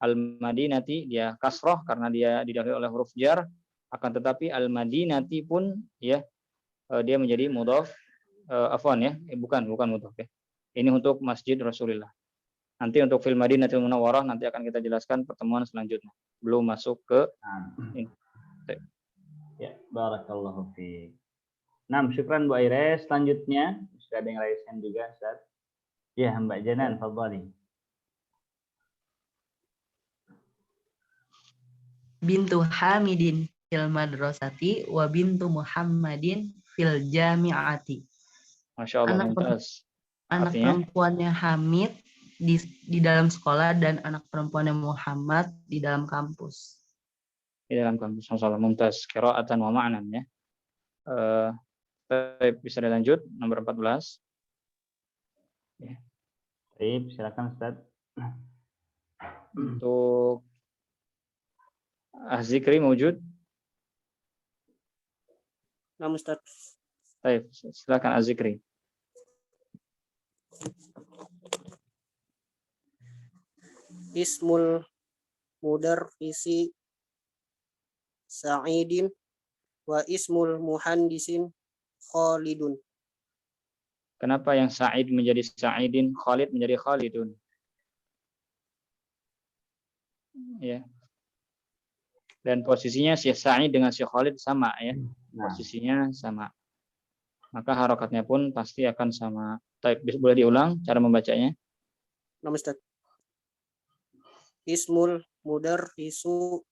al-Madinati dia kasrah karena dia didahului oleh huruf jar. Akan tetapi al-Madinati pun ya dia menjadi mudhof, afwan ya, bukan mudhof ya. Ini untuk Masjid Rasulullah. Nanti untuk fil Madinatil Munawwarah nanti akan kita jelaskan pertemuan selanjutnya. Belum masuk ke ini. Ya, barakallahu fiik. Nah, syukran Bu Aires. Selanjutnya sudah ada yang raise hand juga, Ustaz. Ya, Mbak Janan, fadhali. Bintu Hamidin fil madrasati wa bintu Muhammadin fil jami'ati. Masya Allah, Anak perempuannya Hamid di dalam sekolah dan anak perempuannya Muhammad di dalam kampus. Di dalam kampus. Masya Allah, mumtaz. Qira'atan wa ma'nan ya. Bisa dilanjut nomor 14. Ya. Baik, silakan Ustaz. Untuk Az-Zikri mewujud? Nah, Ustaz. Baik, silakan Az-Zikri. Ismul mudarrisi Sa'idin wa ismul muhandisin Khalidun. Kenapa yang Sa'id menjadi Sa'idin, Khalid menjadi Khalidun? Ya. Dan posisinya si Sa'id dengan si Khalid sama ya. Posisinya sama. Maka harokatnya pun pasti akan sama. Boleh diulang cara membacanya? Nama Ustaz. Ismul mudarrisu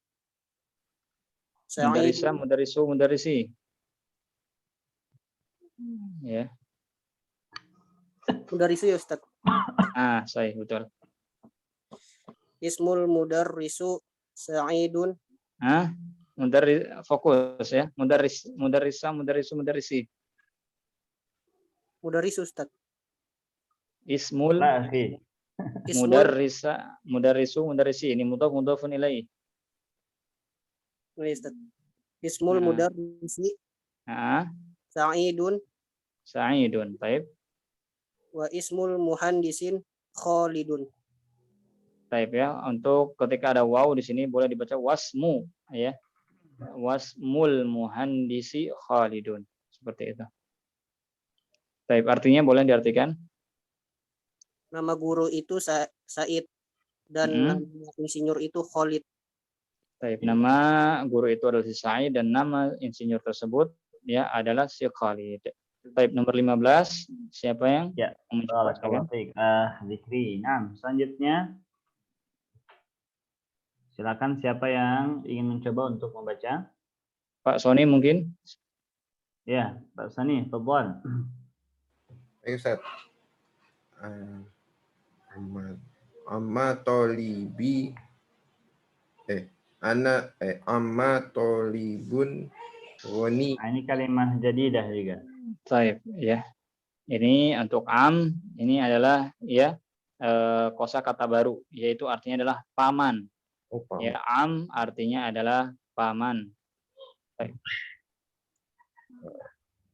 Mudarrisa, mudarrisu, mudarrisi. Ya. Mudarrisu ya Ustaz. Saya betul. Ismul mudarrisu Sa'idun. Fokus ya. Mudarrisa, mudarrisu, mudarrisi. Mudarrisu Ustaz. Ismul mudarrisa, mudarrisu, mudarrisi. Ini mudhofun ilaih. Ustaz. Ismul mudarrisi Sa'idun. Sa'idun, baik. Wa ismul muhandisin Khalidun. Baik ya. Untuk ketika ada waw di sini boleh dibaca wasmu ya. Wasmul muhandisi Khalidun. seperti itu. Taib, artinya boleh diartikan? Nama guru itu Said dan nama insinyur itu Khalid. Taib, nama guru itu adalah si Said dan nama insinyur tersebut ya adalah si Khalid. Taib, nomor 15, siapa yang mencoba? Zikri. Nah, selanjutnya silakan siapa yang ingin mencoba untuk membaca? Pak Sony mungkin? Ya, Pak Sony, tafadhal. Ayo Ustaz. Amma tolibi amma tolibun wani. Nah, ini kalimat jadidah juga. Taib, ya. Ini untuk ini adalah ya kosakata baru, yaitu artinya adalah paman. Ya, artinya adalah paman. Taib.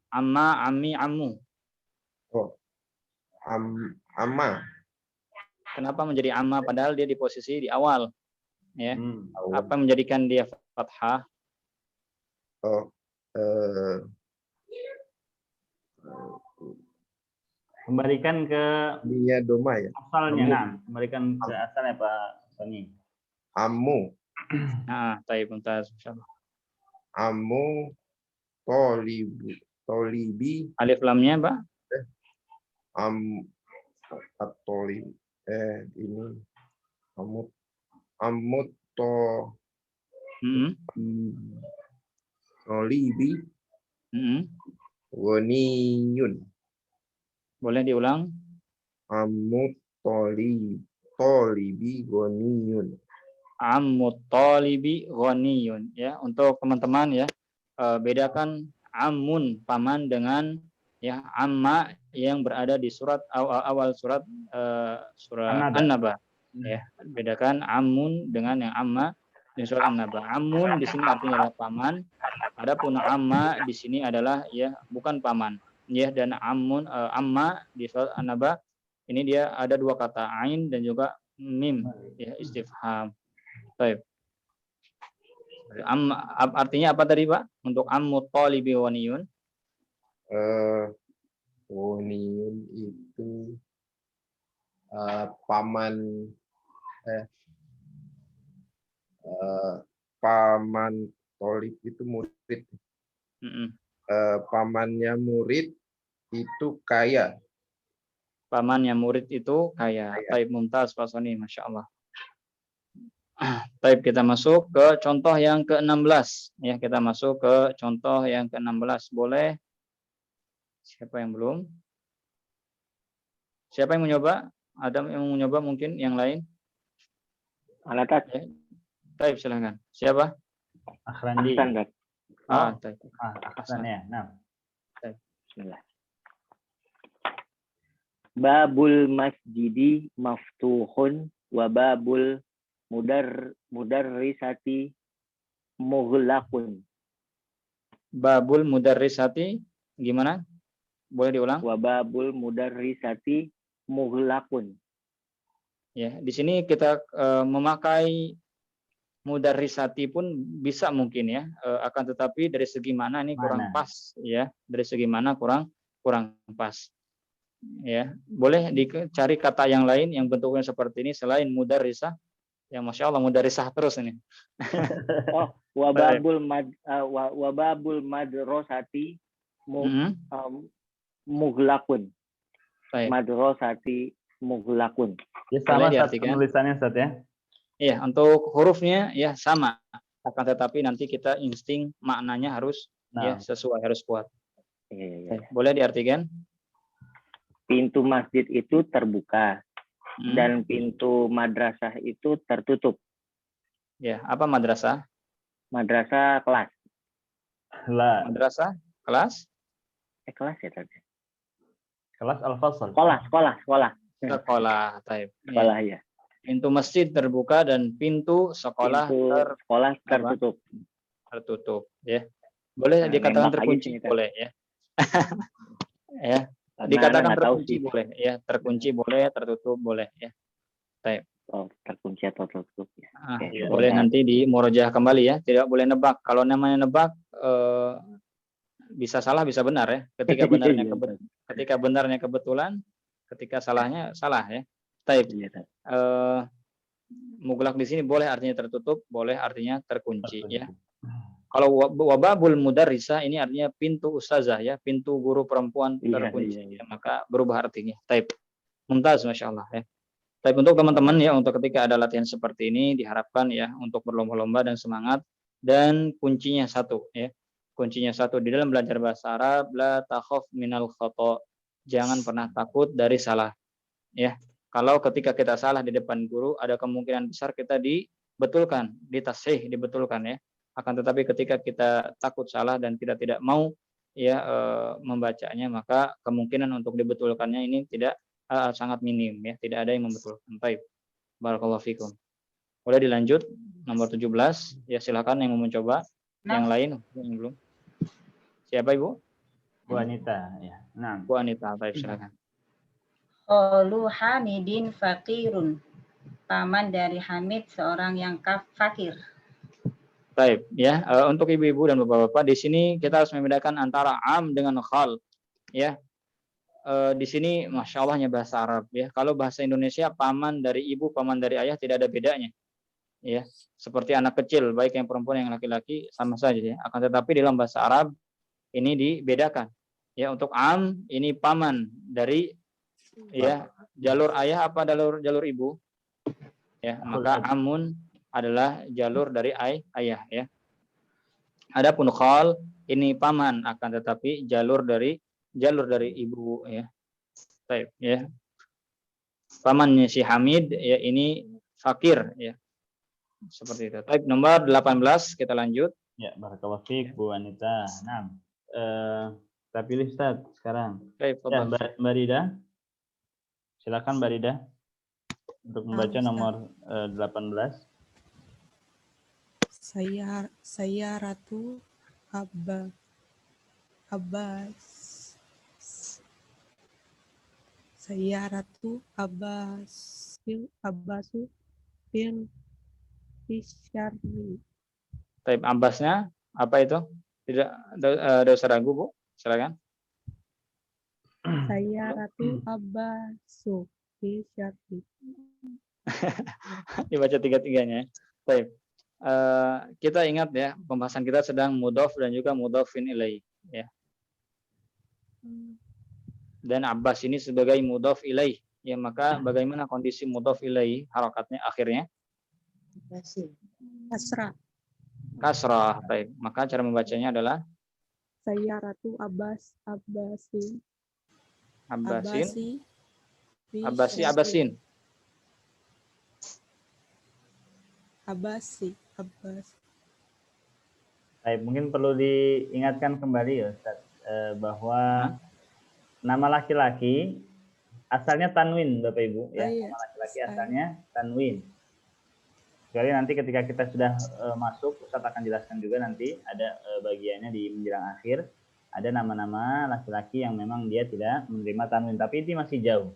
Amma, ammi, ammu. Amma. Kenapa menjadi amma padahal dia di posisi di awal? Ya. Apa menjadikan dia fathah? Kembalikan ke doma ya. Asalnya, nah, kembalikan ke asalnya Pak Sony. Ammu. Nah, taib mumtaz, insyaallah. Ammu tolibi. Alif lamnya, Pak? Tolib ini tolibi waniyun. Boleh diulang? Tolibi waniyun. Tolibi waniyun. Ya, untuk teman-teman ya, bedakan amun paman dengan ya amma yang berada di surat awal surat An-Naba. Ya, bedakan amun dengan yang amma di surat An-Naba. Amun di sini artinya adalah paman, adapun amma di sini adalah ya bukan paman. Ya, dan amma di surat An-Naba ini dia ada dua kata, ain dan juga mim, ya, istifham. Baik. Artinya apa tadi, Pak? Untuk ammu talibi waniyun? Waniyun itu paman tolib itu murid. Pamannya murid itu kaya. Pamannya murid itu kaya. Taib mumtaz Pak Sony, Masya Allah. Taib, kita masuk ke contoh yang ke-16. Ya, kita masuk ke contoh yang ke-16. Boleh? Siapa yang belum? Siapa yang mau nyoba? Ada yang mau nyoba mungkin yang lain? Alatat. Ya. Taib, silahkan. Siapa? Akhrandi. Taib. Ahsan ya. Nah. Bismillah. Babul masjidi maftuhun wa babul mudarrisati mughlaqun. Babul mudarrisati gimana? Boleh diulang? Wa babul mudarrisati mughlaqun. Ya, di sini kita memakai mudarrisati pun bisa mungkin ya, akan tetapi dari segi mana ini kurang pas ya, dari segi mana kurang pas. Ya, boleh dicari kata yang lain yang bentuknya seperti ini selain mudarrisah. Ya, Masya Allah mudarrisah terus ini. Wababul madrasati mughlaqun. Madrasati mughlaqun. Ya, sama tulisannya Ustaz ya. Iya, untuk hurufnya ya sama. Akan tetapi nanti kita insting maknanya harus ya sesuai, harus kuat. Boleh diartikan? Pintu masjid itu terbuka dan pintu madrasah itu tertutup. Ya, apa madrasah? Madrasah kelas. Madrasah kelas? Kelas ya tadi. Kelas al-fasl. Sekolah. Taib. Sekolah ya. Pintu masjid terbuka dan pintu sekolah tertutup. Tertutup, ya. Boleh dikatakan terkunci, boleh ya. Ya. Dikatakan terkunci boleh, ya, terkunci boleh, tertutup boleh, ya. Baik. Terkunci atau tertutup ya. Boleh nanti di murojaah kembali ya, tidak boleh nebak. Kalau namanya nebak bisa salah bisa benar ya. Ketika benarnya kebetulan, ketika salahnya salah ya. Taib. Muglak di sini boleh artinya tertutup, boleh artinya terkunci ya. Kalau wababul mudarrisa ini artinya pintu ustazah ya, pintu guru perempuan terkunci ya, maka berubah artinya. Taib. Mumtaz, masya Allah ya. Tapi untuk teman-teman ya, untuk ketika ada latihan seperti ini diharapkan ya untuk berlomba-lomba dan semangat, dan kuncinya satu ya. Kuncinya satu di dalam belajar bahasa Arab, la takhaf minal khata. Jangan pernah takut dari salah. Ya. Kalau ketika kita salah di depan guru, ada kemungkinan besar kita dibetulkan, ditasih, dibetulkan ya. Akan tetapi ketika kita takut salah dan tidak mau ya membacanya, maka kemungkinan untuk dibetulkannya ini tidak sangat minim ya, tidak ada yang membetulkan. Baik. Barakallahu fikum. Boleh dilanjut nomor 17 ya, silakan yang mau mencoba. Yang lain yang belum. Siapa Ibu? Bu Anita ya. Nah, Bu Anita, baik silakan. Qalu Hamidin fakirun. Paman dari Hamid seorang yang fakir. Baik ya, untuk ibu-ibu dan bapak-bapak di sini kita harus membedakan antara am dengan khal ya. Di sini masya Allahnya bahasa Arab ya. Kalau bahasa Indonesia paman dari ibu, paman dari ayah tidak ada bedanya ya. Seperti anak kecil baik yang perempuan yang laki-laki sama saja ya. Akan tetapi dalam bahasa Arab ini dibedakan ya. Untuk am ini paman dari ya jalur ayah apa jalur ibu ya, maka amun adalah jalur dari ayah ya. Adapun khal ini paman, akan tetapi jalur dari ibu ya. Baik ya. Pamannya si Hamid ya ini fakir ya. Seperti itu. Baik, nomor 18 kita lanjut. Ya, barakallahu fiik Bu Anita. Nah, kita pilih Ustaz sekarang. Baik, ya, Mbak Rida. Silakan Mbak Rida untuk membaca nomor 18. Saya Ratu Abbas. Saya Ratu Abbasu fil Syarri. Taib, Abbasnya apa itu? Tidak ada usah ragu Bu, silakan. Saya Ratu Abbasu fil Syarri. Dibaca tiga-tiganya. Taib. Kita ingat ya, pembahasan kita sedang mudhof dan juga mudhofin ilaih ya. Dan Abbas ini sebagai mudhof ilaih ya, maka bagaimana kondisi mudhof ilaih harakatnya akhirnya? Kasrah. Baik, maka cara membacanya adalah saya Ratu Abbasin. Baik, mungkin perlu diingatkan kembali ya Ustaz, bahwa nama laki-laki asalnya tanwin Bapak Ibu ya. Nama laki-laki asalnya tanwin. Kecuali nanti ketika kita sudah masuk, Ustaz akan jelaskan juga nanti ada bagiannya di menjelang akhir. Ada nama-nama laki-laki yang memang dia tidak menerima tanwin, tapi itu masih jauh.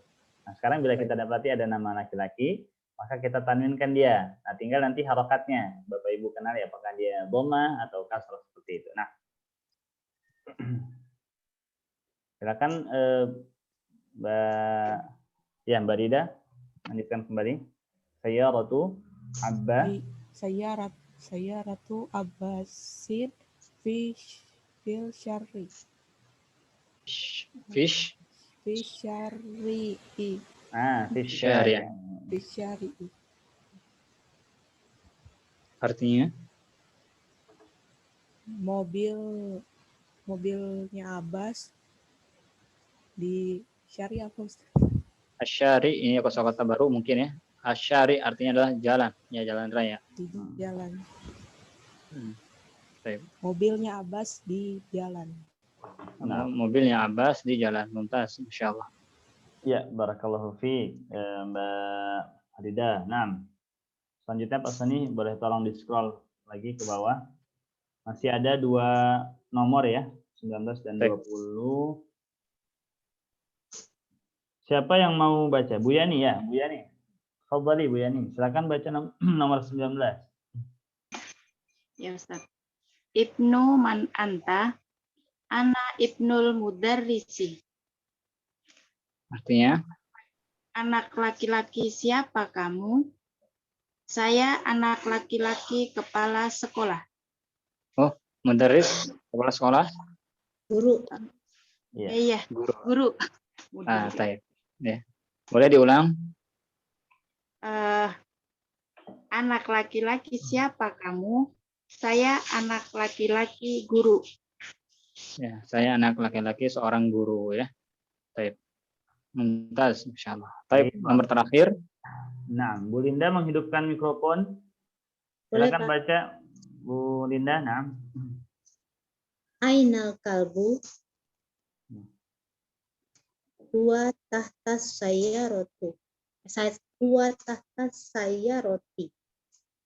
Nah, sekarang bila kita dapati ada nama laki-laki, maka kita tanwinkan dia. Nah, tinggal nanti harokatnya. Bapak Ibu kenal ya, apakah dia dhamma atau kasrah seperti itu. Nah, silakan Mbak Rida lanjutkan kembali. Saya Ratu Abba. Saya Ratu Abbasin fil Syarri. Fish Syarri. Syari. Artinya? Mobilnya Abbas di Syari apa Ustaz? Asyari ini kosakata baru mungkin ya. Asyari artinya adalah jalan, ya jalan raya. Di jalan. Mobilnya Abbas di jalan. Nah, mobilnya Abbas di jalan. Mumtaz, insyaallah. Ya, barakallahu fiik Mbak Rida. Nah, selanjutnya Pak Sani boleh tolong di-scroll lagi ke bawah. Masih ada 2 nomor ya, 19 dan 20. Siapa yang mau baca? Bu Yani ya, Bu Yani. Fadhali Bu Yani, silakan baca nomor 19. Ya Ustaz. Ibnu man anta, Ana ibnul mudarrisi. Artinya? Anak laki-laki siapa kamu? Saya anak laki-laki kepala sekolah. Oh, mudarris, kepala sekolah? Guru. Iya, guru. Baik. Ya. Boleh diulang? Anak laki-laki siapa kamu? Saya anak laki-laki guru. Ya, saya anak laki-laki seorang guru ya. Baik. Mumtaz, insyaallah. Baik, nomor terakhir. Nah, Bu Linda menghidupkan mikrofon. Silakan baca, Bu Linda. Nah. Ainal kalbu. Dua tahta saya roti. Dua tahta saya roti.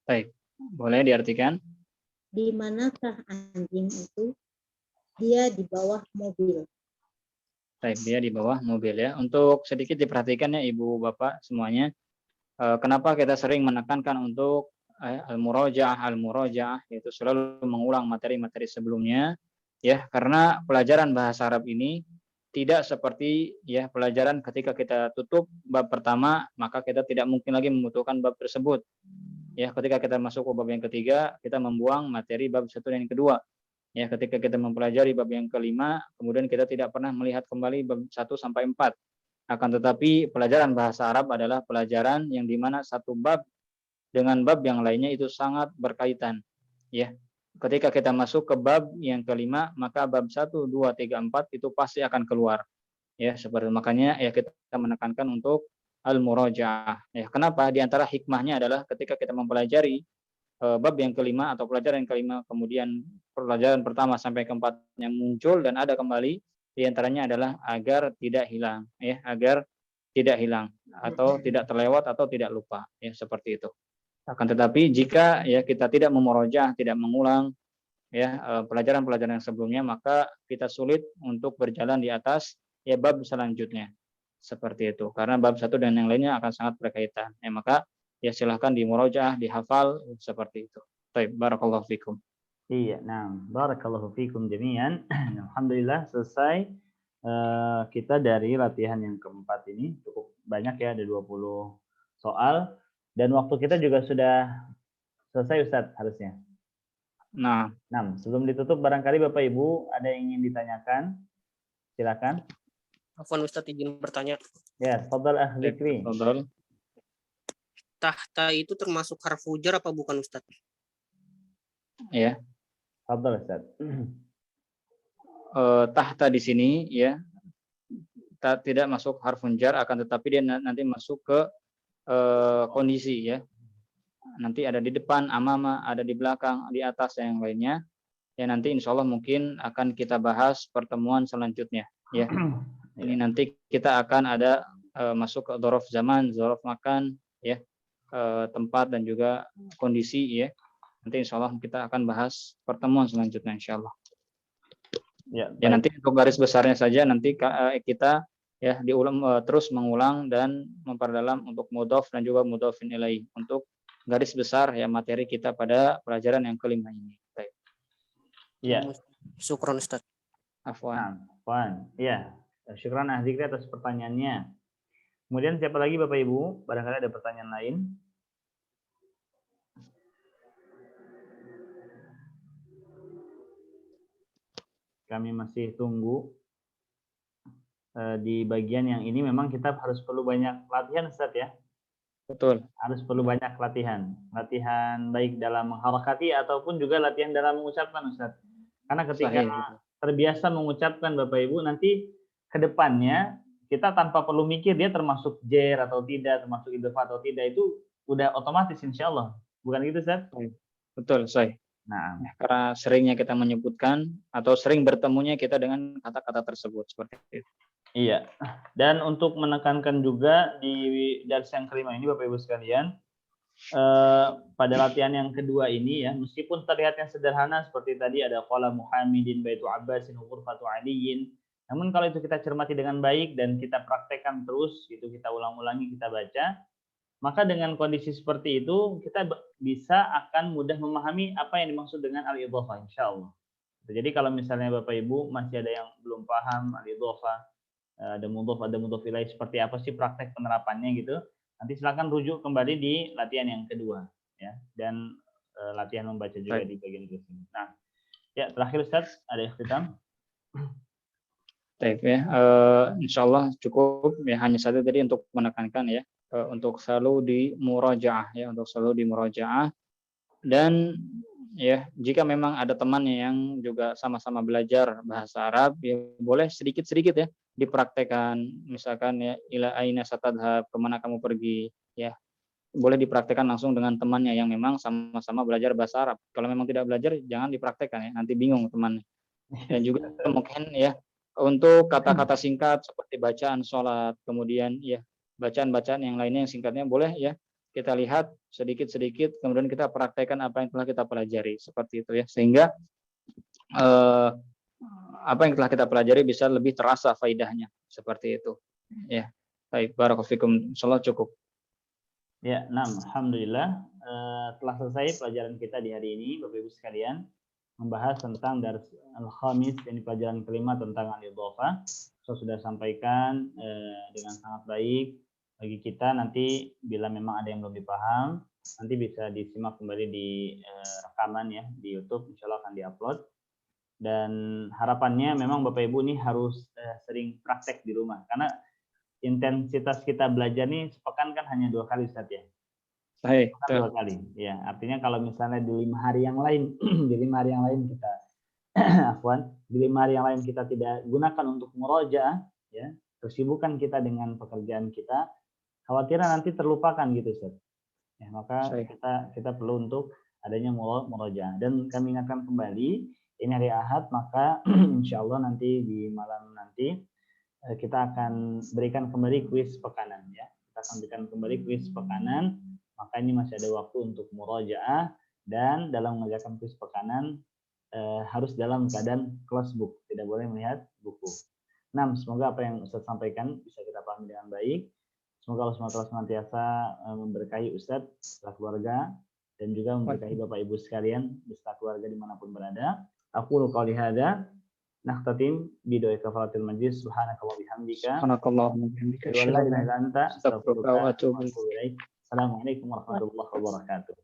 Baik, boleh diartikan? Di manakah anjing itu? Dia di bawah mobil. Baik, dia di bawah mobil ya. Untuk sedikit diperhatikan ya Ibu Bapak semuanya. Kenapa kita sering menekankan untuk al-murajaah yaitu selalu mengulang materi-materi sebelumnya ya, karena pelajaran bahasa Arab ini tidak seperti ya pelajaran ketika kita tutup bab pertama, maka kita tidak mungkin lagi membutuhkan bab tersebut. Ya, ketika kita masuk ke bab yang ketiga, kita membuang materi bab 1 dan yang kedua. Ya, ketika kita mempelajari bab yang kelima, kemudian kita tidak pernah melihat kembali bab 1 sampai 4. Akan tetapi pelajaran bahasa Arab adalah pelajaran yang dimana satu bab dengan bab yang lainnya itu sangat berkaitan. Ya, ketika kita masuk ke bab yang kelima, maka bab 1, 2, 3, 4 itu pasti akan keluar. Ya, seperti makanya ya kita menekankan untuk al-murajaah. Ya, kenapa? Di antara hikmahnya adalah ketika kita mempelajari bab yang kelima atau pelajaran yang kelima, kemudian pelajaran pertama sampai keempat yang muncul dan ada kembali, di antaranya adalah agar tidak hilang, ya, agar tidak hilang atau tidak terlewat atau tidak lupa, ya seperti itu. Akan tetapi jika ya kita tidak memoroja, tidak mengulang ya pelajaran-pelajaran yang sebelumnya, maka kita sulit untuk berjalan di atas ya bab selanjutnya. Seperti itu. Karena bab 1 dan yang lainnya akan sangat berkaitan. Ya, maka ya silahkan dimurajaah, dihafal seperti itu. Baik, barakallahu fikum. Iya, nah, barakallahu fikum jami'an. Alhamdulillah selesai kita dari latihan yang keempat ini. Cukup banyak ya, ada 20 soal. Dan waktu kita juga sudah selesai Ustadz harusnya. Nah, sebelum ditutup barangkali Bapak Ibu ada yang ingin ditanyakan. Silakan. Afwan Ustadz, izin bertanya. Ya, tafadhal ahli Fikri. Tafadhal. Tahta itu termasuk harfu jar apa bukan Ustadz? Ya. Tafadhal Ustadz. Tahta di sini ya tidak masuk harfun jar, akan tetapi dia nanti masuk ke kondisi ya. Nanti ada di depan, amama, ada di belakang, di atas dan yang lainnya. Ya nanti insya Allah mungkin akan kita bahas pertemuan selanjutnya ya. Ini nanti kita akan ada masuk ke dzaraf zaman, dzaraf makan ya, tempat dan juga kondisi ya. Nanti insya Allah kita akan bahas pertemuan selanjutnya insya Allah. Ya nanti untuk garis besarnya saja nanti kita ya diulang terus mengulang dan memperdalam untuk mudhof dan juga mudhofin ilaih untuk garis besar ya materi kita pada pelajaran yang kelima ini. Baik. Ya. Syukron Ustaz. Afwan. Ya. Syukran ahli atas pertanyaannya. Kemudian siapa lagi Bapak Ibu? Barangkali ada pertanyaan lain. Kami masih tunggu di bagian yang ini memang kita harus perlu banyak latihan Ustaz ya. Betul. Harus perlu banyak latihan. Latihan baik dalam mengharakati ataupun juga latihan dalam mengucapkan Ustaz. Karena ketika terbiasa mengucapkan Bapak Ibu nanti ke depannya kita tanpa perlu mikir dia termasuk jer atau tidak, termasuk idgham atau tidak, itu udah otomatis insya Allah. Bukan gitu Ustaz? Betul, Say. Nah, karena seringnya kita menyebutkan atau sering bertemunya kita dengan kata-kata tersebut seperti itu. Iya. Dan untuk menekankan juga di dars yang kelima ini Bapak Ibu sekalian, pada latihan yang kedua ini ya, meskipun terlihatnya sederhana seperti tadi ada qala Muhammadin baitu Abbasin ghurfatu Aliyin, namun kalau itu kita cermati dengan baik dan kita praktekkan terus gitu, kita ulang-ulangi, kita baca, maka dengan kondisi seperti itu kita bisa akan mudah memahami apa yang dimaksud dengan al-idhofah insyaallah. Jadi kalau misalnya Bapak Ibu masih ada yang belum paham al-idhofah, ada mudhof ilaih, seperti apa sih praktek penerapannya gitu, nanti silakan rujuk kembali di latihan yang kedua ya, dan latihan membaca juga di bagian berikutnya. Nah, ya terakhir Ustaz, ada ikhtitam? Baik ya, insyaallah cukup ya, hanya satu tadi untuk menekankan ya, untuk selalu di murajaah ya, untuk selalu di murajaah. Dan ya, jika memang ada temannya yang juga sama-sama belajar bahasa Arab, ya boleh sedikit-sedikit ya dipraktekkan, misalkan ya, ila aina satadhab, kemana kamu pergi ya, boleh dipraktekkan langsung dengan temannya yang memang sama-sama belajar bahasa Arab. Kalau memang tidak belajar, jangan dipraktekkan ya, nanti bingung temannya. Dan juga mungkin ya, untuk kata-kata singkat seperti bacaan sholat, kemudian ya bacaan-bacaan yang lainnya yang singkatnya boleh ya kita lihat sedikit-sedikit, kemudian kita praktekkan apa yang telah kita pelajari, seperti itu ya, sehingga apa yang telah kita pelajari bisa lebih terasa faidahnya, seperti itu ya. Baik, barakallahu fikum, insyaallah cukup. Ya, alhamdulillah telah selesai pelajaran kita di hari ini, Bapak Ibu sekalian, membahas tentang dars al-khamis, yang pelajaran kelima tentang al-idhofah. Saya sudah sampaikan dengan sangat baik bagi kita. Nanti bila memang ada yang belum dipaham, nanti bisa disimak kembali di rekaman ya di YouTube, insya Allah akan diupload. Dan harapannya memang Bapak Ibu ini harus sering praktek di rumah, karena intensitas kita belajar nih sepekan kan hanya 2 kali Ustaz ya. Baik, 2 kali. Ya, artinya kalau misalnya di 5 hari yang lain, di 5 hari yang lain kita afwan, di 5 hari yang lain kita tidak gunakan untuk murojaah ya, kesibukan kita dengan pekerjaan kita, khawatirnya nanti terlupakan gitu Ustaz. Ya, maka kita perlu untuk adanya murojaah. Dan kami ingatkan kembali, ini hari Ahad, maka insyaallah nanti di malam nanti kita akan berikan kembali kuis pekanan ya. Kita akan berikan kembali kuis pekanan, maka ini masih ada waktu untuk murojaah, dan dalam mengerjakan kuis pekanan harus dalam keadaan close book, tidak boleh melihat buku. Nah, semoga apa yang Ustaz sampaikan bisa kita pahami dengan baik. Semoga Allah SWT senantiasa memberkahi Ustaz beserta keluarga, dan juga memberkahi Bapak Ibu sekalian beserta keluarga dimanapun berada. Aku qouli hadza, nakhtatim bidoa kafaratil majlis, subhanakallah bihamdika. Subhanakallah bihamdika. Wa la ilaha illa anta, astaghfiruka wa atubu ilaik. Assalamualaikum warahmatullahi wabarakatuh.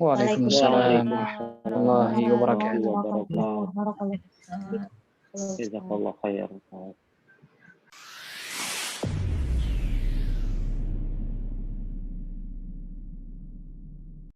Waalaikumsalam warahmatullahi wabarakatuh. Jazakallah khairan.